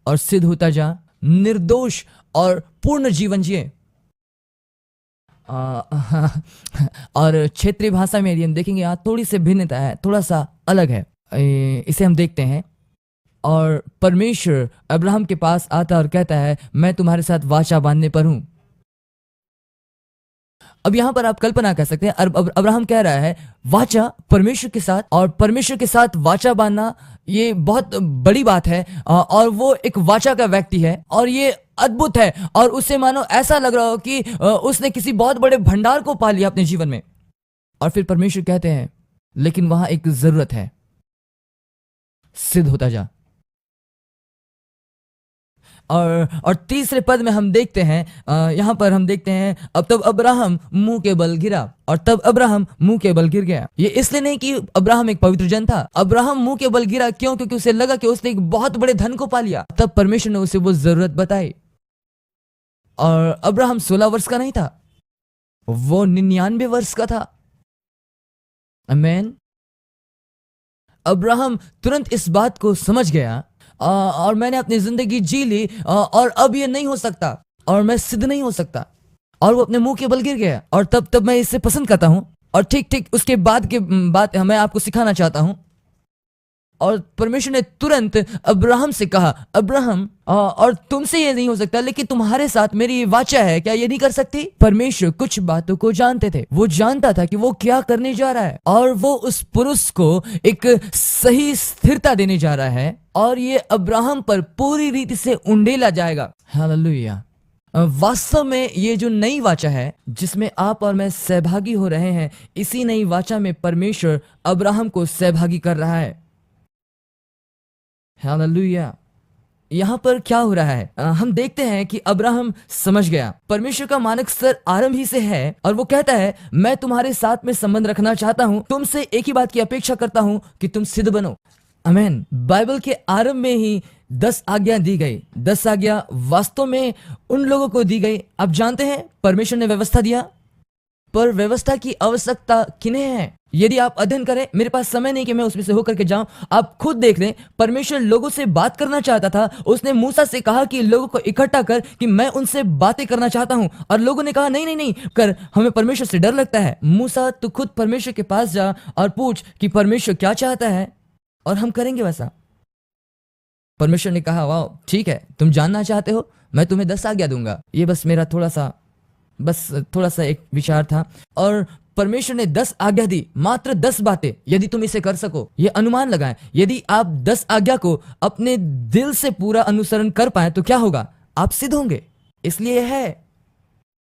Speaker 1: और सिद्ध होता जा, निर्दोष और पूर्ण जीवन जिए। और क्षेत्रीय भाषा में यदि हम देखेंगे, यहाँ थोड़ी सी भिन्नता है, थोड़ा सा अलग है। इसे हम देखते हैं। और परमेश्वर अब्राहम के पास आता और कहता है, मैं तुम्हारे साथ वाचा बांधने पर हूं। अब यहां पर आप कल्पना कर सकते हैं, अब्राहम कह रहा है वाचा परमेश्वर के साथ, और परमेश्वर के साथ वाचा बांधना ये बहुत बड़ी बात है। और वो एक वाचा का व्यक्ति है और ये अद्भुत है। और उसे मानो ऐसा लग रहा हो कि उसने किसी बहुत बड़े भंडार को पा लिया अपने जीवन में। और फिर परमेश्वर कहते हैं, लेकिन वहां एक जरूरत है, सिद्ध होता जा। और तीसरे पद में हम देखते हैं, यहां पर हम देखते हैं, अब तब अब्राहम मुंह के बल गिरा, और तब अब्राहम मुंह के बल गिर गया। ये इसलिए नहीं कि अब्राहम एक पवित्र जन था। अब्राहम मुंह के बल गिरा क्यों? क्योंकि उसे लगा कि उसने एक बहुत बड़े धन को पा लिया। तब परमेश्वर ने उसे वो जरूरत बताई। और अब्राहम 16 वर्ष का नहीं था, वो 99 वर्ष का था। आमीन। अब्राहम तुरंत इस बात को समझ गया, और मैंने अपनी जिंदगी जी ली, और अब ये नहीं हो सकता, और मैं सिद्ध नहीं हो सकता। और वो अपने मुंह के बल गिर गया। और तब मैं इसे पसंद करता हूं। और ठीक उसके बाद के बात मैं आपको सिखाना चाहता हूं। और परमेश्वर ने तुरंत अब्राहम से कहा, अब्राहम, और तुमसे ये नहीं हो सकता, लेकिन तुम्हारे साथ मेरी वाचा है, क्या ये नहीं कर सकती? परमेश्वर कुछ बातों को जानते थे। वो जानता था कि वो क्या करने जा रहा है, और वो उस पुरुष को एक सही स्थिरता देने जा रहा है, और ये अब्राहम पर पूरी रीति से उंडेला जाएगा। हालेलुया। वास्तव में ये जो नई वाचा है जिसमें आप और मैं सहभागी हो रहे हैं, इसी नई वाचा में परमेश्वर अब्राहम को सहभागी कर रहा है। हालेलुया। यहां पर क्या हो रहा है? हम देखते हैं कि अब्राहम समझ गया परमेश्वर का मानक स्तर आरंभ ही से है, और वो कहता है, मैं तुम्हारे साथ में संबंध रखना चाहता हूं, तुमसे एक ही बात की अपेक्षा करता हूं कि तुम सिद्ध बनो। आमीन। बाइबल के आरंभ में ही 10 आज्ञा दी गई। 10 आज्ञा वास्तव में उन लोगों को दी गई। आप जानते हैं, परमेश्वर ने व्यवस्था दिया, पर व्यवस्था की आवश्यकता किन्हें है? यदि आप अध्ययन करें, मेरे पास समय नहीं कि मैं उसमें से होकर के जाऊं, आप खुद देख लें। परमेश्वर लोगों से बात करना चाहता था। उसने मूसा से कहा कि लोगों को इकट्ठा कर, कि मैं उनसे बातें करना चाहता हूं। और लोगों ने कहा, नहीं नहीं नहीं कर, हमें परमेश्वर से डर लगता है। मूसा, तू खुद परमेश्वर के पास जा और पूछ कि परमेश्वर क्या चाहता है, और हम करेंगे वैसा। परमेश्वर ने कहा, वाह ठीक है, तुम जानना चाहते हो, मैं तुम्हें 10 आज्ञा दूंगा। ये बस मेरा थोड़ा सा एक विचार था। और परमेश्वर ने 10 आज्ञा दी, मात्र 10 बातें। यदि तुम इसे कर सको, ये अनुमान लगाएं, यदि आप 10 आज्ञा को अपने दिल से पूरा अनुसरण कर पाए तो क्या होगा? आप सिद्ध होंगे। इसलिए है।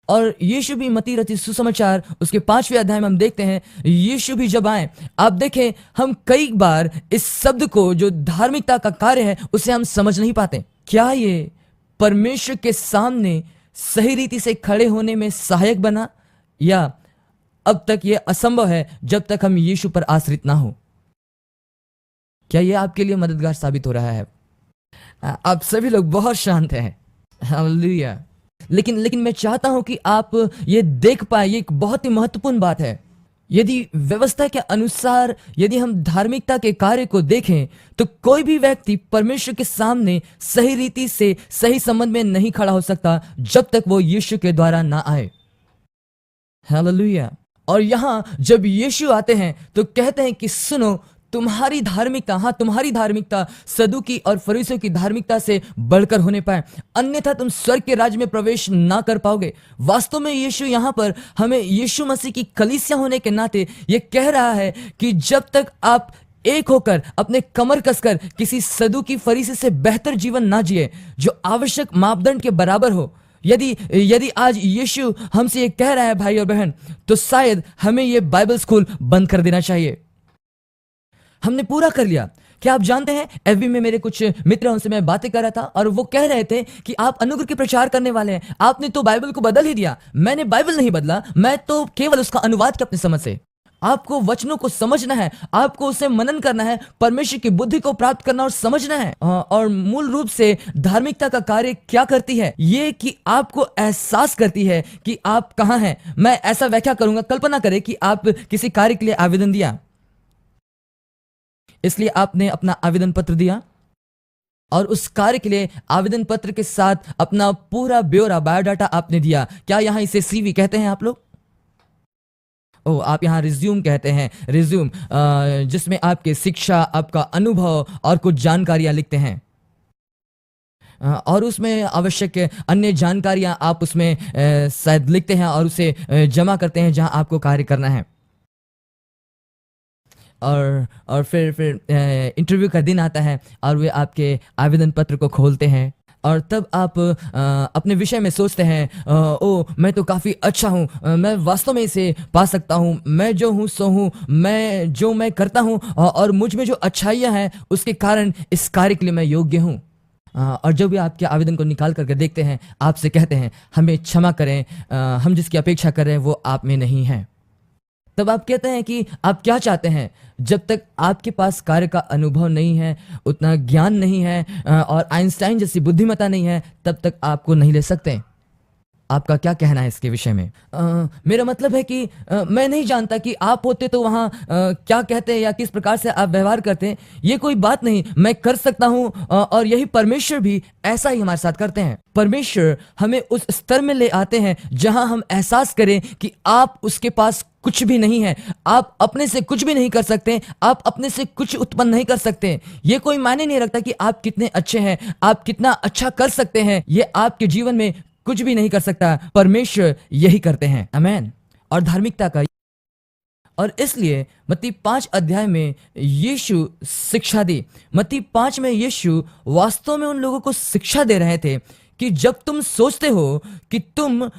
Speaker 1: और यीशु भी मत्ती रचित सुसमाचार उसके 5वें अध्याय में हम देखते हैं, यीशु भी जब आए, आप देखें हम कई बार इस शब्द को जो धार्मिकता का कार्य है उसे हम समझ नहीं पाते। क्या ये परमेश्वर के सामने सही रीति से खड़े होने में सहायक बना, या अब तक यह असंभव है जब तक हम यीशु पर आश्रित ना हो? क्या यह आपके लिए मददगार साबित हो रहा है? आप सभी लोग बहुत शांत हैं। हालेलुया। लेकिन मैं चाहता हूं कि आप ये देख पाए, ये एक बहुत ही महत्वपूर्ण बात है। यदि व्यवस्था के अनुसार यदि हम धार्मिकता के कार्य को देखें तो कोई भी व्यक्ति परमेश्वर के सामने सही रीति से सही संबंध में नहीं खड़ा हो सकता जब तक वो यीशु के द्वारा ना आए। हालेलुया। और यहां जब यीशु आते हैं तो कहते हैं कि सुनो, तुम्हारी धार्मिकता, हाँ तुम्हारी धार्मिकता सदूकी और फरीसियों की धार्मिकता से बढ़कर होने पाए, अन्यथा तुम स्वर्ग के राज्य में प्रवेश ना कर पाओगे। वास्तव में यीशु यहाँ पर हमें यीशु मसीह की कलीसिया होने के नाते ये कह रहा है कि जब तक आप एक होकर अपने कमर कसकर किसी सदूकी फरीसी से बेहतर जीवन ना जिए जो आवश्यक मापदंड के बराबर हो, यदि आज यीशु हमसे ये कह रहा है भाई और बहन, तो शायद हमें ये बाइबल स्कूल बंद कर देना चाहिए। हमने पूरा कर लिया। क्या आप जानते हैं, एफबी में मेरे कुछ मित्र, उनसे मैं बातें कर रहा था और वो कह रहे थे कि आप अनुग्रह के प्रचार करने वाले हैं, आपने तो बाइबल को बदल ही दिया। मैंने बाइबल नहीं बदला, मैं तो केवल उसका अनुवाद किया अपनी समझ से। आपको वचनों को समझना है, आपको उसे मनन करना है, परमेश्वर की बुद्धि को प्राप्त करना और समझना है। और मूल रूप से धार्मिकता का कार्य क्या करती है? ये कि आपको एहसास करती है कि आप कहां हैं। मैं ऐसा व्याख्या करूंगा, कल्पना करें कि आप किसी कार्य के लिए आवेदन दिया, इसलिए आपने अपना आवेदन पत्र दिया और उस कार्य के लिए आवेदन पत्र के साथ अपना पूरा ब्यौरा, बायोडाटा आपने दिया। क्या यहां इसे सीवी कहते हैं आप लोग? आप यहां रिज्यूम कहते हैं, रिज्यूम, जिसमें आपके शिक्षा, आपका अनुभव और कुछ जानकारियां लिखते हैं। और उसमें आवश्यक अन्य जानकारियां आप उसमें शायद लिखते हैं और उसे जमा करते हैं जहां आपको कार्य करना है। और फिर इंटरव्यू का दिन आता है और वे आपके आवेदन पत्र को खोलते हैं और तब आप अपने विषय में सोचते हैं, मैं तो काफ़ी अच्छा हूँ, मैं वास्तव में इसे पा सकता हूँ, मैं जो हूँ सो हूँ, मैं करता हूँ और मुझ में जो अच्छाइयाँ हैं उसके कारण इस कार्य के लिए मैं योग्य हूँ। और जब भी आपके आवेदन को निकाल करके देखते हैं, आपसे कहते हैं हमें क्षमा करें, हम जिसकी अपेक्षा कर रहे हैं वो आप में नहीं है। तब आप कहते हैं कि आप क्या चाहते हैं। जब तक आपके पास कार्य का अनुभव नहीं है, उतना ज्ञान नहीं है और आइंस्टाइन जैसी बुद्धिमत्ता नहीं है, तब तक आपको नहीं ले सकते। आपका क्या कहना है इसके विषय में? मेरा मतलब है कि मैं नहीं जानता कि आप होते तो वहाँ क्या कहते हैं या किस प्रकार से आप व्यवहार करते हैं। ये कोई बात नहीं, मैं कर सकता हूँ और यही परमेश्वर भी ऐसा ही हमारे साथ करते हैं। परमेश्वर हमें उस स्तर में ले आते हैं जहां हम एहसास करें कि आप उसके पास कुछ भी नहीं है, आप अपने से कुछ भी नहीं कर सकते, आप अपने से कुछ उत्पन्न नहीं कर सकते। ये कोई मायने नहीं रखता कि आप कितने अच्छे हैं, आप कितना अच्छा कर सकते हैं, ये आपके जीवन में कुछ भी नहीं कर सकता। परमेश्वर यही करते हैं। आमीन। और धार्मिकता का, और इसलिए मत्ती 5 अध्याय में यीशु शिक्षा दी। मत्ती 5 में यीशु वास्तव में उन लोगों को शिक्षा दे रहे थे कि जब तुम सोचते हो कि तुम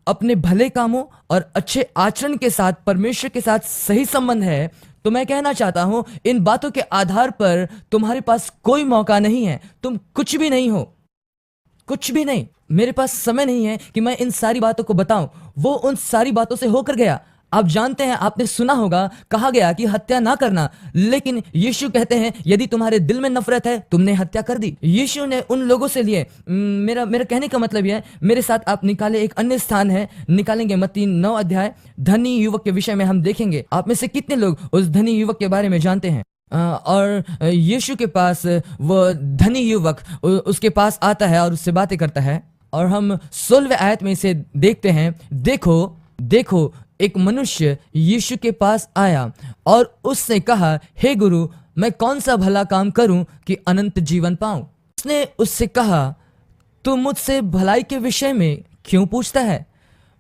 Speaker 1: अपने भले कामों और अच्छे आचरण के साथ परमेश्वर के साथ सही संबंध है, तो मैं कहना चाहता हूं इन बातों के आधार पर तुम्हारे पास कोई मौका नहीं है, तुम कुछ भी नहीं हो, कुछ भी नहीं। मेरे पास समय नहीं है कि मैं इन सारी बातों को बताऊं, वो उन सारी बातों से होकर गया। आप जानते हैं, आपने सुना होगा, कहा गया कि हत्या ना करना, लेकिन यीशु कहते हैं यदि तुम्हारे दिल में नफरत है, तुमने हत्या कर दी। यीशु ने उन लोगों से लिए, मेरा कहने का मतलब यह है, मेरे साथ आप निकाले, एक अन्य स्थान है, निकालेंगे मत्ती 9 अध्याय, धनी युवक के विषय में हम देखेंगे। आप में से कितने लोग उस धनी युवक के बारे में जानते हैं? और यीशु के पास वो धनी युवक उसके पास आता है और उससे बातें करता है, और हम 16वें आयत में इसे देखते हैं। देखो एक मनुष्य यीशु के पास आया और उसने कहा, हे गुरु, मैं कौन सा भला काम करूं कि अनंत जीवन पाऊं? उसने उससे कहा, तू मुझसे भलाई के विषय में क्यों पूछता है?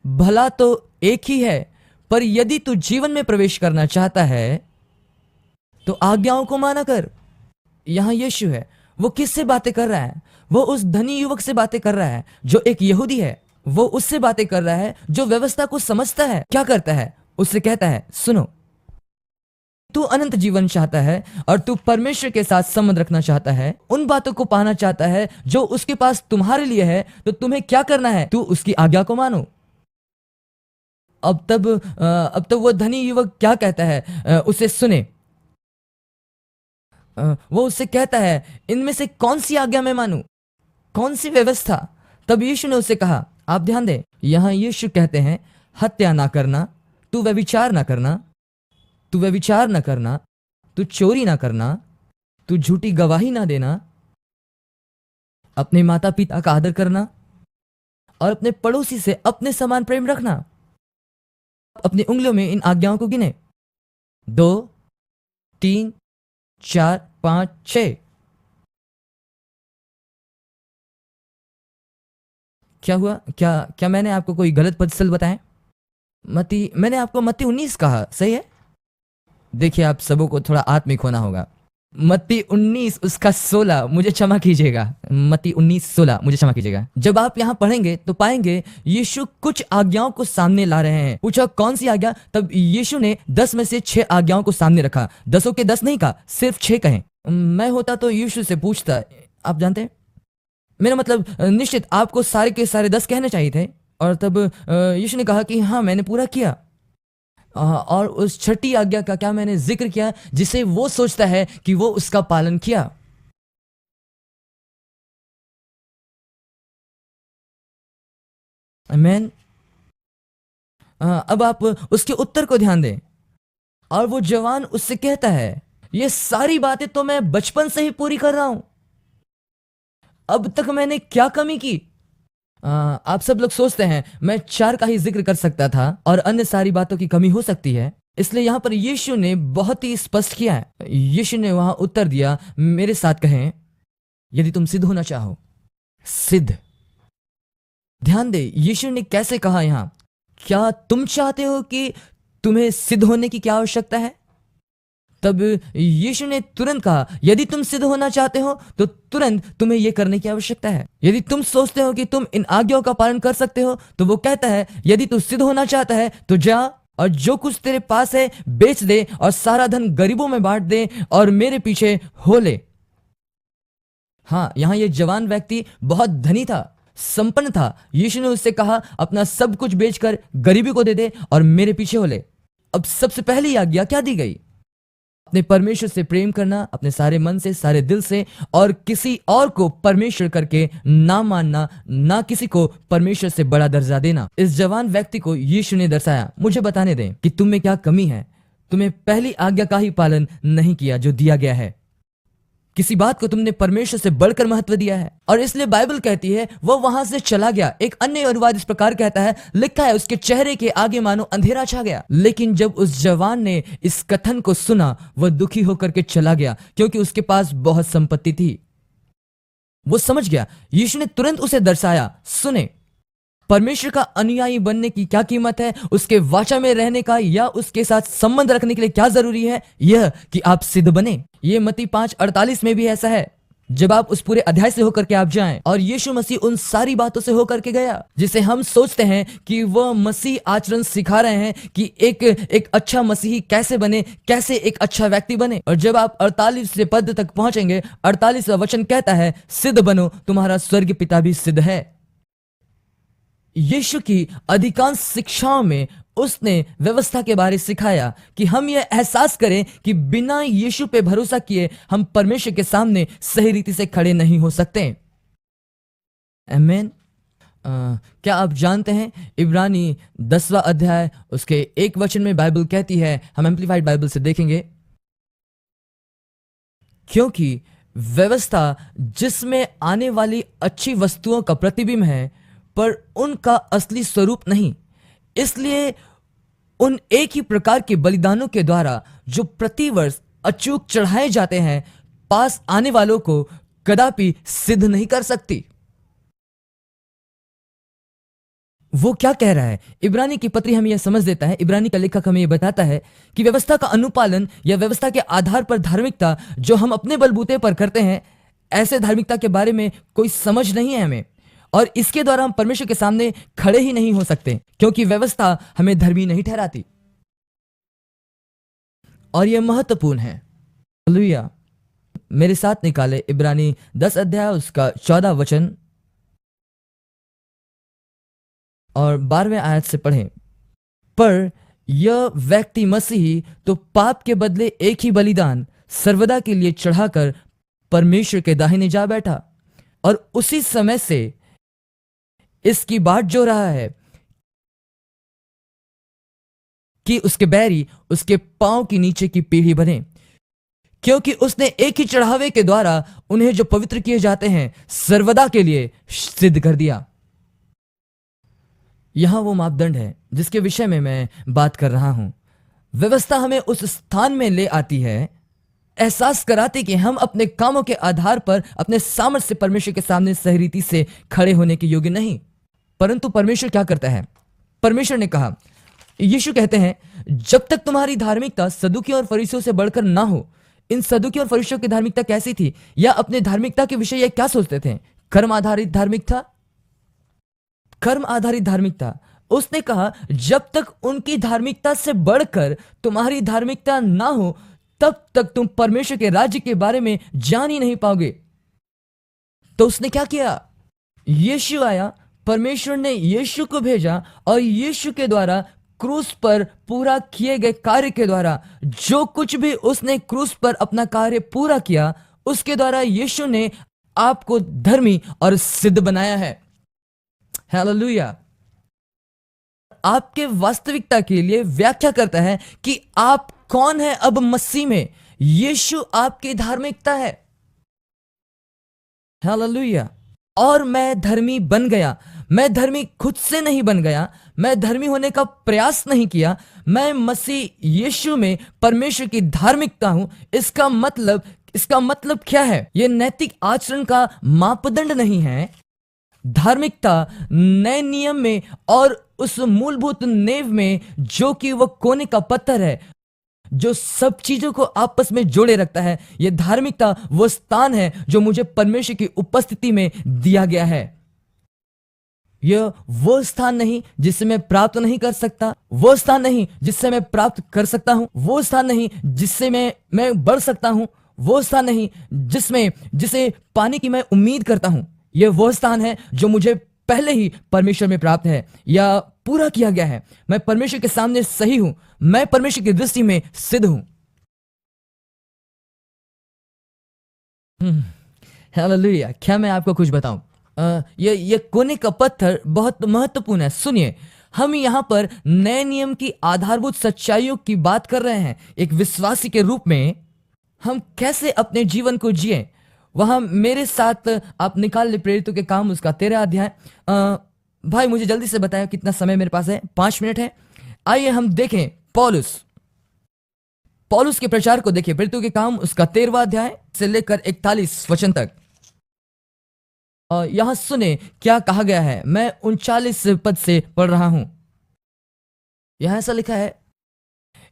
Speaker 1: भला तो एक ही है, पर यदि तू जीवन में प्रवेश करना चाहता है तो आज्ञाओं को माना कर। यहां यीशु है, वो किससे बातें कर रहा है? वो उस धनी युवक से बातें कर रहा है जो एक यहूदी है। वो उससे बातें कर रहा है जो व्यवस्था को समझता है। क्या करता है? उससे कहता है, सुनो, तू अनंत जीवन चाहता है और तू परमेश्वर के साथ संबंध रखना चाहता है, उन बातों को पाना चाहता है जो उसके पास तुम्हारे लिए है, तो तुम्हें क्या करना है? तू उसकी आज्ञा को मानो। अब तब वो धनी युवक क्या कहता है? उसे सुने। वो उससे कहता है, इनमें से कौन सी आज्ञा मैं मानूं? कौन सी व्यवस्था? तब यीशु ने उससे कहा, आप ध्यान दें, यहां यीशु कहते हैं, हत्या ना करना, तू व्यभिचार ना करना, तू व्यभिचार ना करना, तू चोरी ना करना, तू झूठी गवाही ना देना, अपने माता पिता का आदर करना और अपने पड़ोसी से अपने समान प्रेम रखना। अपनी उंगलियों में इन आज्ञाओं को गिने, 2, 3, 4, 5, 6। क्या हुआ? क्या मैंने आपको कोई गलत पद बताए? मैंने आपको मत्ती 19 कहा, सही है? देखिए, आप सबों को थोड़ा आत्मिक होना होगा। मत्ती 19 उसका 16, मुझे क्षमा कीजिएगा, मत्ती 19 16, मुझे क्षमा कीजिएगा। जब आप यहाँ पढ़ेंगे तो पाएंगे यीशु कुछ आज्ञाओं को सामने ला रहे हैं। पूछा कौन सी आज्ञा? तब यीशु ने 10 में से 6 आज्ञाओं को सामने रखा। 10 के 10 नहीं कहा, सिर्फ 6 कहे। मैं होता तो यीशु से पूछता, आप जानते हैं, मेरा मतलब निश्चित आपको सारे के सारे 10 कहने चाहिए थे। और तब यीशु ने कहा कि हाँ, मैंने पूरा किया। और उस छठी आज्ञा का क्या मैंने जिक्र किया जिसे वो सोचता है कि वो उसका पालन किया? आमीन। अब आप उसके उत्तर को ध्यान दें। और वो जवान उससे कहता है, ये सारी बातें तो मैं बचपन से ही पूरी कर रहा हूं, अब तक मैंने क्या कमी की? आप सब लोग सोचते हैं मैं 4 का ही जिक्र कर सकता था और अन्य सारी बातों की कमी हो सकती है, इसलिए यहां पर यीशु ने बहुत ही स्पष्ट किया है। यीशु ने वहां उत्तर दिया, मेरे साथ कहें, यदि तुम सिद्ध होना चाहो। सिद्ध। ध्यान दे, यीशु ने कैसे कहा यहां? क्या तुम चाहते हो कि तुम्हें सिद्ध होने की क्या आवश्यकता है? तब यीशु ने तुरंत कहा, यदि तुम सिद्ध होना चाहते हो तो तुरंत तुम्हें यह करने की आवश्यकता है। यदि तुम सोचते हो कि तुम इन आज्ञाओं का पालन कर सकते हो, तो वो कहता है, यदि तू सिद्ध होना चाहता है तो जा और जो कुछ तेरे पास है बेच दे और सारा धन गरीबों में बांट दे और मेरे पीछे हो ले। हाँ, यहां यह जवान व्यक्ति बहुत धनी था, संपन्न था। यीशु ने उससे कहा, अपना सब कुछ बेचकर गरीबी को दे दे और मेरे पीछे हो ले। अब सबसे पहली आज्ञा क्या दी गई? अपने परमेश्वर से प्रेम करना, अपने सारे मन से, सारे दिल से, और किसी और को परमेश्वर करके ना मानना, ना किसी को परमेश्वर से बड़ा दर्जा देना। इस जवान व्यक्ति को यीशु ने दर्शाया, मुझे बताने दें कि तुम में क्या कमी है। तुम्हें पहली आज्ञा का ही पालन नहीं किया जो दिया गया है। किसी बात को तुमने परमेश्वर से बढ़कर महत्व दिया है, और इसलिए बाइबल कहती है वो वहां से चला गया। एक अन्य अनुवाद इस प्रकार कहता है, लिखा है उसके चेहरे के आगे मानो अंधेरा छा गया। लेकिन जब उस जवान ने इस कथन को सुना, वह दुखी होकर के चला गया, क्योंकि उसके पास बहुत संपत्ति थी। वो समझ गया। यीशु ने तुरंत उसे दर्शाया, सुने, परमेश्वर का अनुयायी बनने की क्या कीमत है, उसके वाचा में रहने का या उसके साथ संबंध रखने के लिए क्या जरूरी है, यह कि आप सिद्ध बने। ये मत्ती 5:48 में भी ऐसा है। जब आप उस पूरे अध्याय से होकर के आप जाएं, और यीशु मसीह उन सारी बातों से होकर के गया जिसे हम सोचते हैं कि वह मसीह आचरण सिखा रहे हैं कि एक अच्छा मसीही कैसे बने, कैसे एक अच्छा व्यक्ति बने। और जब आप 48 पद तक पहुंचेंगे, 48वां वचन कहता है, सिद्ध बनो, तुम्हारा स्वर्गीय पिता भी सिद्ध है। यीशु की अधिकांश शिक्षाओं में उसने व्यवस्था के बारे सिखाया कि हम यह एहसास करें कि बिना यीशु पे भरोसा किए हम परमेश्वर के सामने सही रीति से खड़े नहीं हो सकते। आमीन। क्या आप जानते हैं, इब्रानी 10वां अध्याय उसके 1 वचन में बाइबल कहती है, हम एम्प्लीफाइड बाइबल से देखेंगे, क्योंकि व्यवस्था जिसमें आने वाली अच्छी वस्तुओं का प्रतिबिंब है पर उनका असली स्वरूप नहीं, इसलिए उन एक ही प्रकार के बलिदानों के द्वारा जो प्रतिवर्ष अचूक चढ़ाए जाते हैं, पास आने वालों को कदापि सिद्ध नहीं कर सकती। वो क्या कह रहा है? इब्रानी की पत्री हमें यह समझ देता है, इब्रानी का लेखक हमें यह बताता है कि व्यवस्था का अनुपालन या व्यवस्था के आधार पर धार्मिकता जो हम अपने बलबूते पर करते हैं, ऐसे धार्मिकता के बारे में कोई समझ नहीं है हमें, और इसके द्वारा हम परमेश्वर के सामने खड़े ही नहीं हो सकते, क्योंकि व्यवस्था हमें धर्मी नहीं ठहराती। और यह महत्वपूर्ण है। हालेलुया। मेरे साथ निकाले इब्रानी 10 अध्याय उसका 14 वचन और 12वें आयत से पढ़ें। पर यह व्यक्ति मसीही तो पाप के बदले एक ही बलिदान सर्वदा के लिए चढ़ाकर परमेश्वर के दाहिने जा बैठा, और उसी समय से इसकी बाट जो रहा है कि उसके बैरी उसके पांव की नीचे की पीढ़ी बने, क्योंकि उसने एक ही चढ़ावे के द्वारा उन्हें जो पवित्र किए जाते हैं सर्वदा के लिए सिद्ध कर दिया। यहां वो मापदंड है जिसके विषय में मैं बात कर रहा हूं। व्यवस्था हमें उस स्थान में ले आती है, एहसास कराती कि हम अपने कामों के आधार पर अपने सामर्थ्य से परमेश्वर के सामने सही रीति से खड़े होने के योग्य नहीं। परंतु परमेश्वर क्या करता है? परमेश्वर ने कहा, यीशु कहते हैं, जब तक तुम्हारी धार्मिकता सदुकियों और फरीसियों से बढ़कर ना हो। इन सदुकियों और फरीसियों की धार्मिकता कैसी थी, या अपने धार्मिकता के विषय ये क्या सोचते थे? कर्म आधारित धार्मिकता, कर्म आधारित धार्मिकता। उसने कहा, जब तक उनकी धार्मिकता से बढ़कर तुम्हारी धार्मिकता ना हो, तब तक तुम परमेश्वर के राज्य के बारे में जान ही नहीं पाओगे। तो उसने क्या किया? यीशु आया, परमेश्वर ने यीशु को भेजा, और यीशु के द्वारा क्रूस पर पूरा किए गए कार्य के द्वारा जो कुछ भी उसने क्रूस पर अपना कार्य पूरा किया, उसके द्वारा यीशु ने आपको धर्मी और सिद्ध बनाया है। हालेलुया। आपके वास्तविकता के लिए व्याख्या करता है कि आप कौन है अब मसीह में। यीशु आपकी धार्मिकता है। हालेलुया। और मैं धर्मी बन गया। मैं धर्मी खुद से नहीं बन गया, मैं धर्मी होने का प्रयास नहीं किया, मैं मसीह यीशु में परमेश्वर की धार्मिकता हूं। इसका मतलब क्या है? यह नैतिक आचरण का मापदंड नहीं है। धार्मिकता नए नियम में और उस मूलभूत नेव में, जो कि वह कोने का पत्थर है जो सब चीजों को आपस में जोड़े रखता है। यह धार्मिकता वो स्थान है जो मुझे परमेश्वर की उपस्थिति में दिया गया है। यह वो स्थान नहीं जिससे मैं प्राप्त नहीं कर सकता, वो स्थान नहीं जिससे मैं प्राप्त कर सकता हूं, वो स्थान नहीं जिससे मैं बढ़ सकता हूं, वो स्थान नहीं जिसे पाने की मैं उम्मीद करता हूं। यह वो स्थान है जो मुझे पहले ही परमेश्वर में प्राप्त है या पूरा किया गया है। मैं परमेश्वर के सामने सही हूं, मैं परमेश्वर की दृष्टि में सिद्ध हूं। हालेलुया। क्या मैं आपको कुछ बताऊं? ये कोने का पत्थर बहुत महत्वपूर्ण है। सुनिए, हम यहाँ पर नए नियम की आधारभूत सच्चाइयों की बात कर रहे हैं। एक विश्वासी के रूप में हम कैसे अपने जीवन को जिए, वहां मेरे साथ आप निकाल ले प्रेरितों के काम उसका 13 अध्याय। भाई मुझे जल्दी से बताएं कितना समय मेरे पास है? 5 मिनट है। आइए हम देखें पौलुस के प्रचार को देखिए। प्रेरितों के काम उसका 13वां अध्याय से लेकर 41 वचन तक। यहां सुने क्या कहा गया है। मैं 39 पद से पढ़ रहा हूं। यहां ऐसा लिखा है,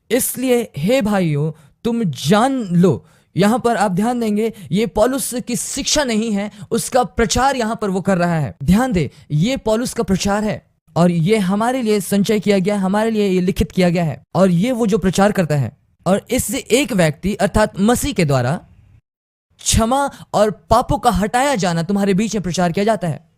Speaker 1: इसलिए हे भाइयों तुम जान लो। यहां पर आप ध्यान देंगे, ये पौलुस की शिक्षा नहीं है, उसका प्रचार यहां पर वो कर रहा है। ध्यान दे, ये पौलुस का प्रचार है और ये हमारे लिए संचय किया गया है, हमारे लिए ये लिखित किया गया है। और ये वो जो प्रचार करता है, और इससे एक व्यक्ति अर्थात मसीह के द्वारा क्षमा और पापों का हटाया जाना तुम्हारे बीच में प्रचार किया जाता है।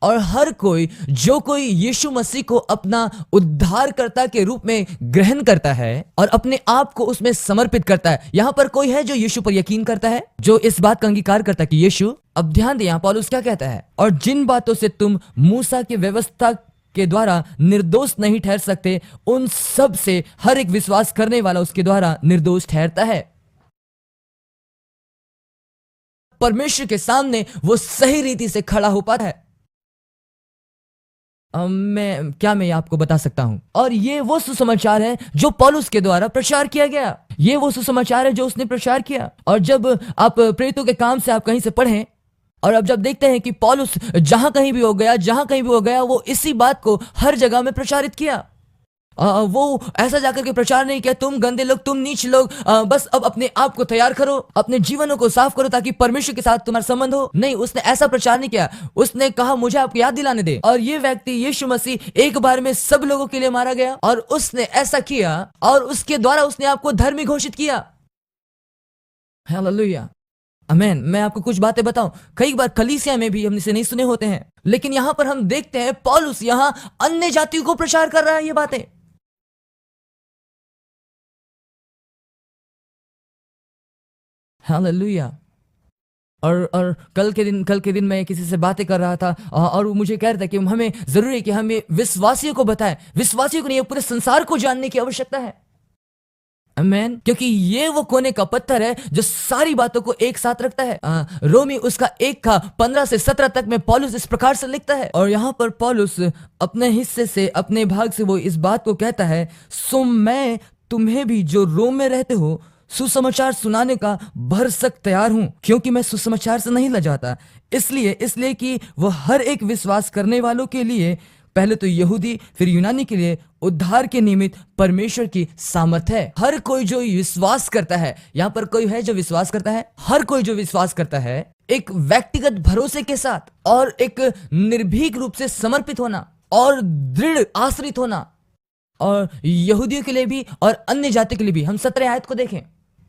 Speaker 1: और हर कोई जो कोई यीशु मसीह को अपना उद्धारकर्ता के रूप में ग्रहण करता है और अपने आप को उसमें समर्पित करता है। यहां पर कोई है जो यीशु पर यकीन करता है, जो इस बात का अंगीकार करता है कि यीशु। अब ध्यान दे, यहां पौलुस क्या कहता है, और जिन बातों से तुम मूसा की व्यवस्था के द्वारा निर्दोष नहीं ठहर सकते, उन सब से हर एक विश्वास करने वाला उसके द्वारा निर्दोष ठहरता है। परमेश्वर के सामने वो सही रीति से खड़ा हो पाता है। मैं आपको बता सकता हूं। और ये वो सुसमाचार है जो पौलुस के द्वारा प्रचार किया गया। ये वो सुसमाचार है जो उसने प्रचार किया। और जब आप प्रेरितों के काम से आप कहीं से पढ़ें, और अब जब देखते हैं कि पौलुस जहां कहीं भी हो गया वो इसी बात को हर जगह में प्रचारित किया। वो ऐसा जाकर के प्रचार नहीं किया, तुम गंदे लोग, तुम नीच लोग, बस अब अपने आप को तैयार करो, अपने जीवनों को साफ करो ताकि परमेश्वर के साथ तुम्हारा संबंध हो। नहीं, उसने ऐसा प्रचार नहीं किया। उसने कहा मुझे आपको याद दिलाने दे। और ये व्यक्ति यीशु मसीह एक बार में सब लोगों के लिए मारा गया और उसने ऐसा किया और उसके द्वारा उसने आपको धर्मी घोषित किया। हालेलुया, आमेन। मैं आपको कुछ बातें बताऊं, कई बार कलीसिया में भी हमने से नहीं सुने होते हैं, लेकिन यहां पर हम देखते हैं पौलुस यहां अन्य जातियों को प्रचार कर रहा है ये बातें। हालेलुया। और कल के दिन मैं किसी से बातें कर रहा था और वो मुझे कह रहा था कि हमें जरूरी है कि हमें विश्वासियों को बताएं, विश्वासियों को नहीं, पूरे संसार को जानने की आवश्यकता है। आमेन। क्योंकि ये वो कोने का पत्थर है जो सारी बातों को एक साथ रखता है। रोमी उसका 1:15 से 17 तक में पौलुस इस प्रकार से लिखता है। और यहाँ पर पौलुस अपने हिस्से से, अपने भाग से वो इस बात को कहता है, सो मैं तुम्हें भी जो रोम में रहते हो सुसमाचार सुनाने का भरसक तैयार हूं, क्योंकि मैं सुसमाचार से नहीं लजाता। इसलिए कि वह हर एक विश्वास करने वालों के लिए, पहले तो यहूदी फिर यूनानी के लिए उद्धार के निमित्त परमेश्वर की सामर्थ है। हर कोई जो विश्वास करता है, यहां पर कोई है जो विश्वास करता है, हर कोई जो विश्वास करता है एक व्यक्तिगत भरोसे के साथ और एक निर्भीक रूप से समर्पित होना और दृढ़ आश्रित होना। और यहूदियों के लिए भी और अन्य जाति के लिए भी। हम 17 आयत को देखें,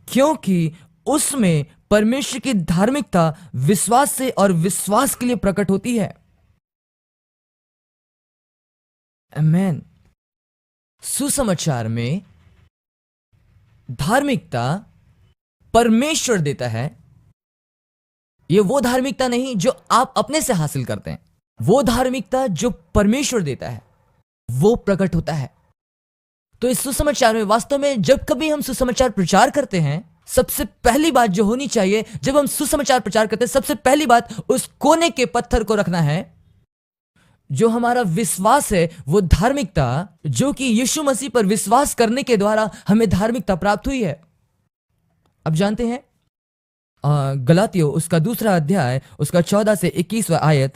Speaker 1: क्योंकि उसमें परमेश्वर की धार्मिकता विश्वास से और विश्वास के लिए प्रकट होती है। आमेन। सुसमाचार में धार्मिकता परमेश्वर देता है। यह वो धार्मिकता नहीं जो आप अपने से हासिल करते हैं, वो धार्मिकता जो परमेश्वर देता है वो प्रकट होता है। तो इस सुसमाचार में वास्तव में जब कभी हम सुसमाचार प्रचार करते हैं, सबसे पहली बात जो होनी चाहिए जब हम सुसमाचार प्रचार करते हैं, सबसे पहली बात उस कोने के पत्थर को रखना है जो हमारा विश्वास है, वो धार्मिकता जो कि यीशु मसीह पर विश्वास करने के द्वारा हमें धार्मिकता प्राप्त हुई है। अब जानते हैं गलातियों उसका 2 अध्याय उसका 14 से 21 आयत,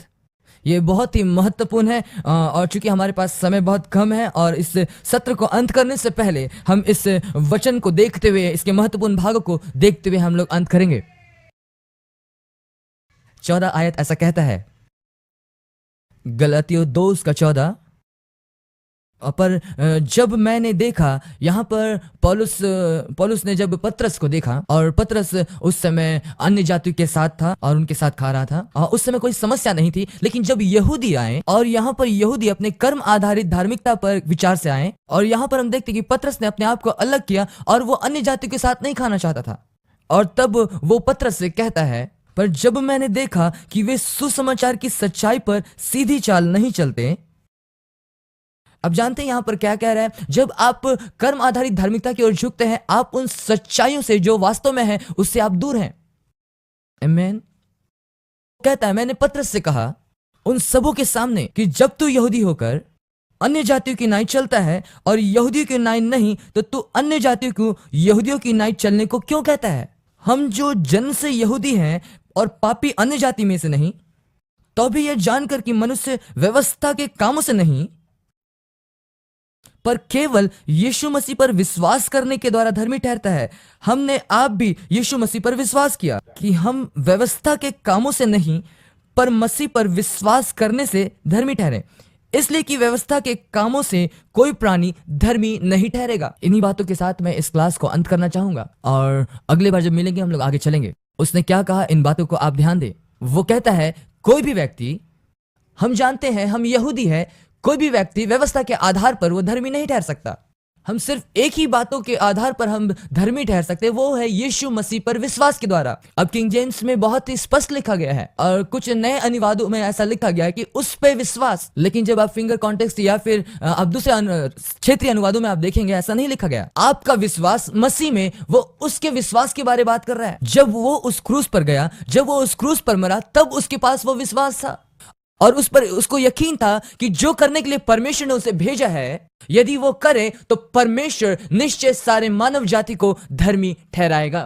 Speaker 1: ये बहुत ही महत्वपूर्ण है। और चूंकि हमारे पास समय बहुत कम है और इस सत्र को अंत करने से पहले हम इस वचन को देखते हुए, इसके महत्वपूर्ण भागों को देखते हुए हम लोग अंत करेंगे। 14 आयत ऐसा कहता है, गलातियों 2:14, पर जब मैंने देखा, यहां पर पौलुस ने जब पतरस को देखा, और पतरस उस समय अन्य जातियों के साथ था और उनके साथ खा रहा था, और उस समय कोई समस्या नहीं थी। लेकिन जब यहूदी आए और यहां पर यहूदी अपने कर्म आधारित धार्मिकता पर विचार से आए, और यहां पर हम देखते कि पतरस ने अपने आप को अलग किया और वो अन्य जातियों के साथ नहीं खाना चाहता था। और तब वो पतरस से कहता है, पर जब मैंने देखा कि वे सुसमाचार की सच्चाई पर सीधी चाल नहीं चलते। अब जानते हैं यहां पर क्या कह रहा है, जब आप कर्म आधारित धार्मिकता की ओर झुकते हैं, आप उन सच्चाइयों से जो वास्तव में है उससे आप दूर हैं। आमेन। कहता है, मैंने पतरस से कहा उन सबों के सामने कि जब तू यहूदी होकर अन्य जातियों की नाई चलता है और यहूदियों की नाई नहीं, तो तू अन्य जातियों को यहूदियों की नाई चलने को क्यों कहता है? हम जो जन्म से यहूदी हैं और पापी अन्य जाति में से नहीं, तो भी यह जानकर कि मनुष्य व्यवस्था के कामों से नहीं पर केवल यीशु मसीह पर विश्वास करने के द्वारा धर्मी ठहरता है। हमने आप भी यीशु मसीह पर विश्वास किया कि हम व्यवस्था के कामों से नहीं पर मसीह पर विश्वास करने से धर्मी ठहरे, इसलिए कि व्यवस्था के कामों से कोई प्राणी धर्मी नहीं ठहरेगा। इन्हीं बातों के साथ मैं इस क्लास को अंत करना चाहूंगा और अगले बार जब मिलेंगे हम लोग आगे चलेंगे। उसने क्या कहा, इन बातों को आप ध्यान दें। वो कहता है, कोई भी व्यक्ति, हम जानते हैं हम यहूदी है, कोई भी व्यक्ति व्यवस्था के आधार पर वो धर्मी नहीं ठहर सकता। हम सिर्फ एक ही बातों के आधार पर हम धर्मी ठहर सकते हैं, वो है यीशु मसीह पर विश्वास के द्वारा। अब किंग जेम्स में बहुत ही स्पष्ट लिखा गया है और कुछ नए अनुवादों में ऐसा लिखा गया है कि उस पे विश्वास। लेकिन जब आप फिंगर कॉन्टेक्स्ट या फिर आप दूसरे क्षेत्रीय अनुवादों में आप देखेंगे, ऐसा नहीं लिखा गया। आपका विश्वास मसीह में, वो उसके विश्वास के बारे में बात कर रहा है। जब वो उस क्रूस पर गया, जब वो उस क्रूस पर मरा, तब उसके पास वो विश्वास था और उस पर उसको यकीन था कि जो करने के लिए परमेश्वर ने उसे भेजा है, यदि वो करे तो परमेश्वर निश्चय सारे मानव जाति को धर्मी ठहराएगा।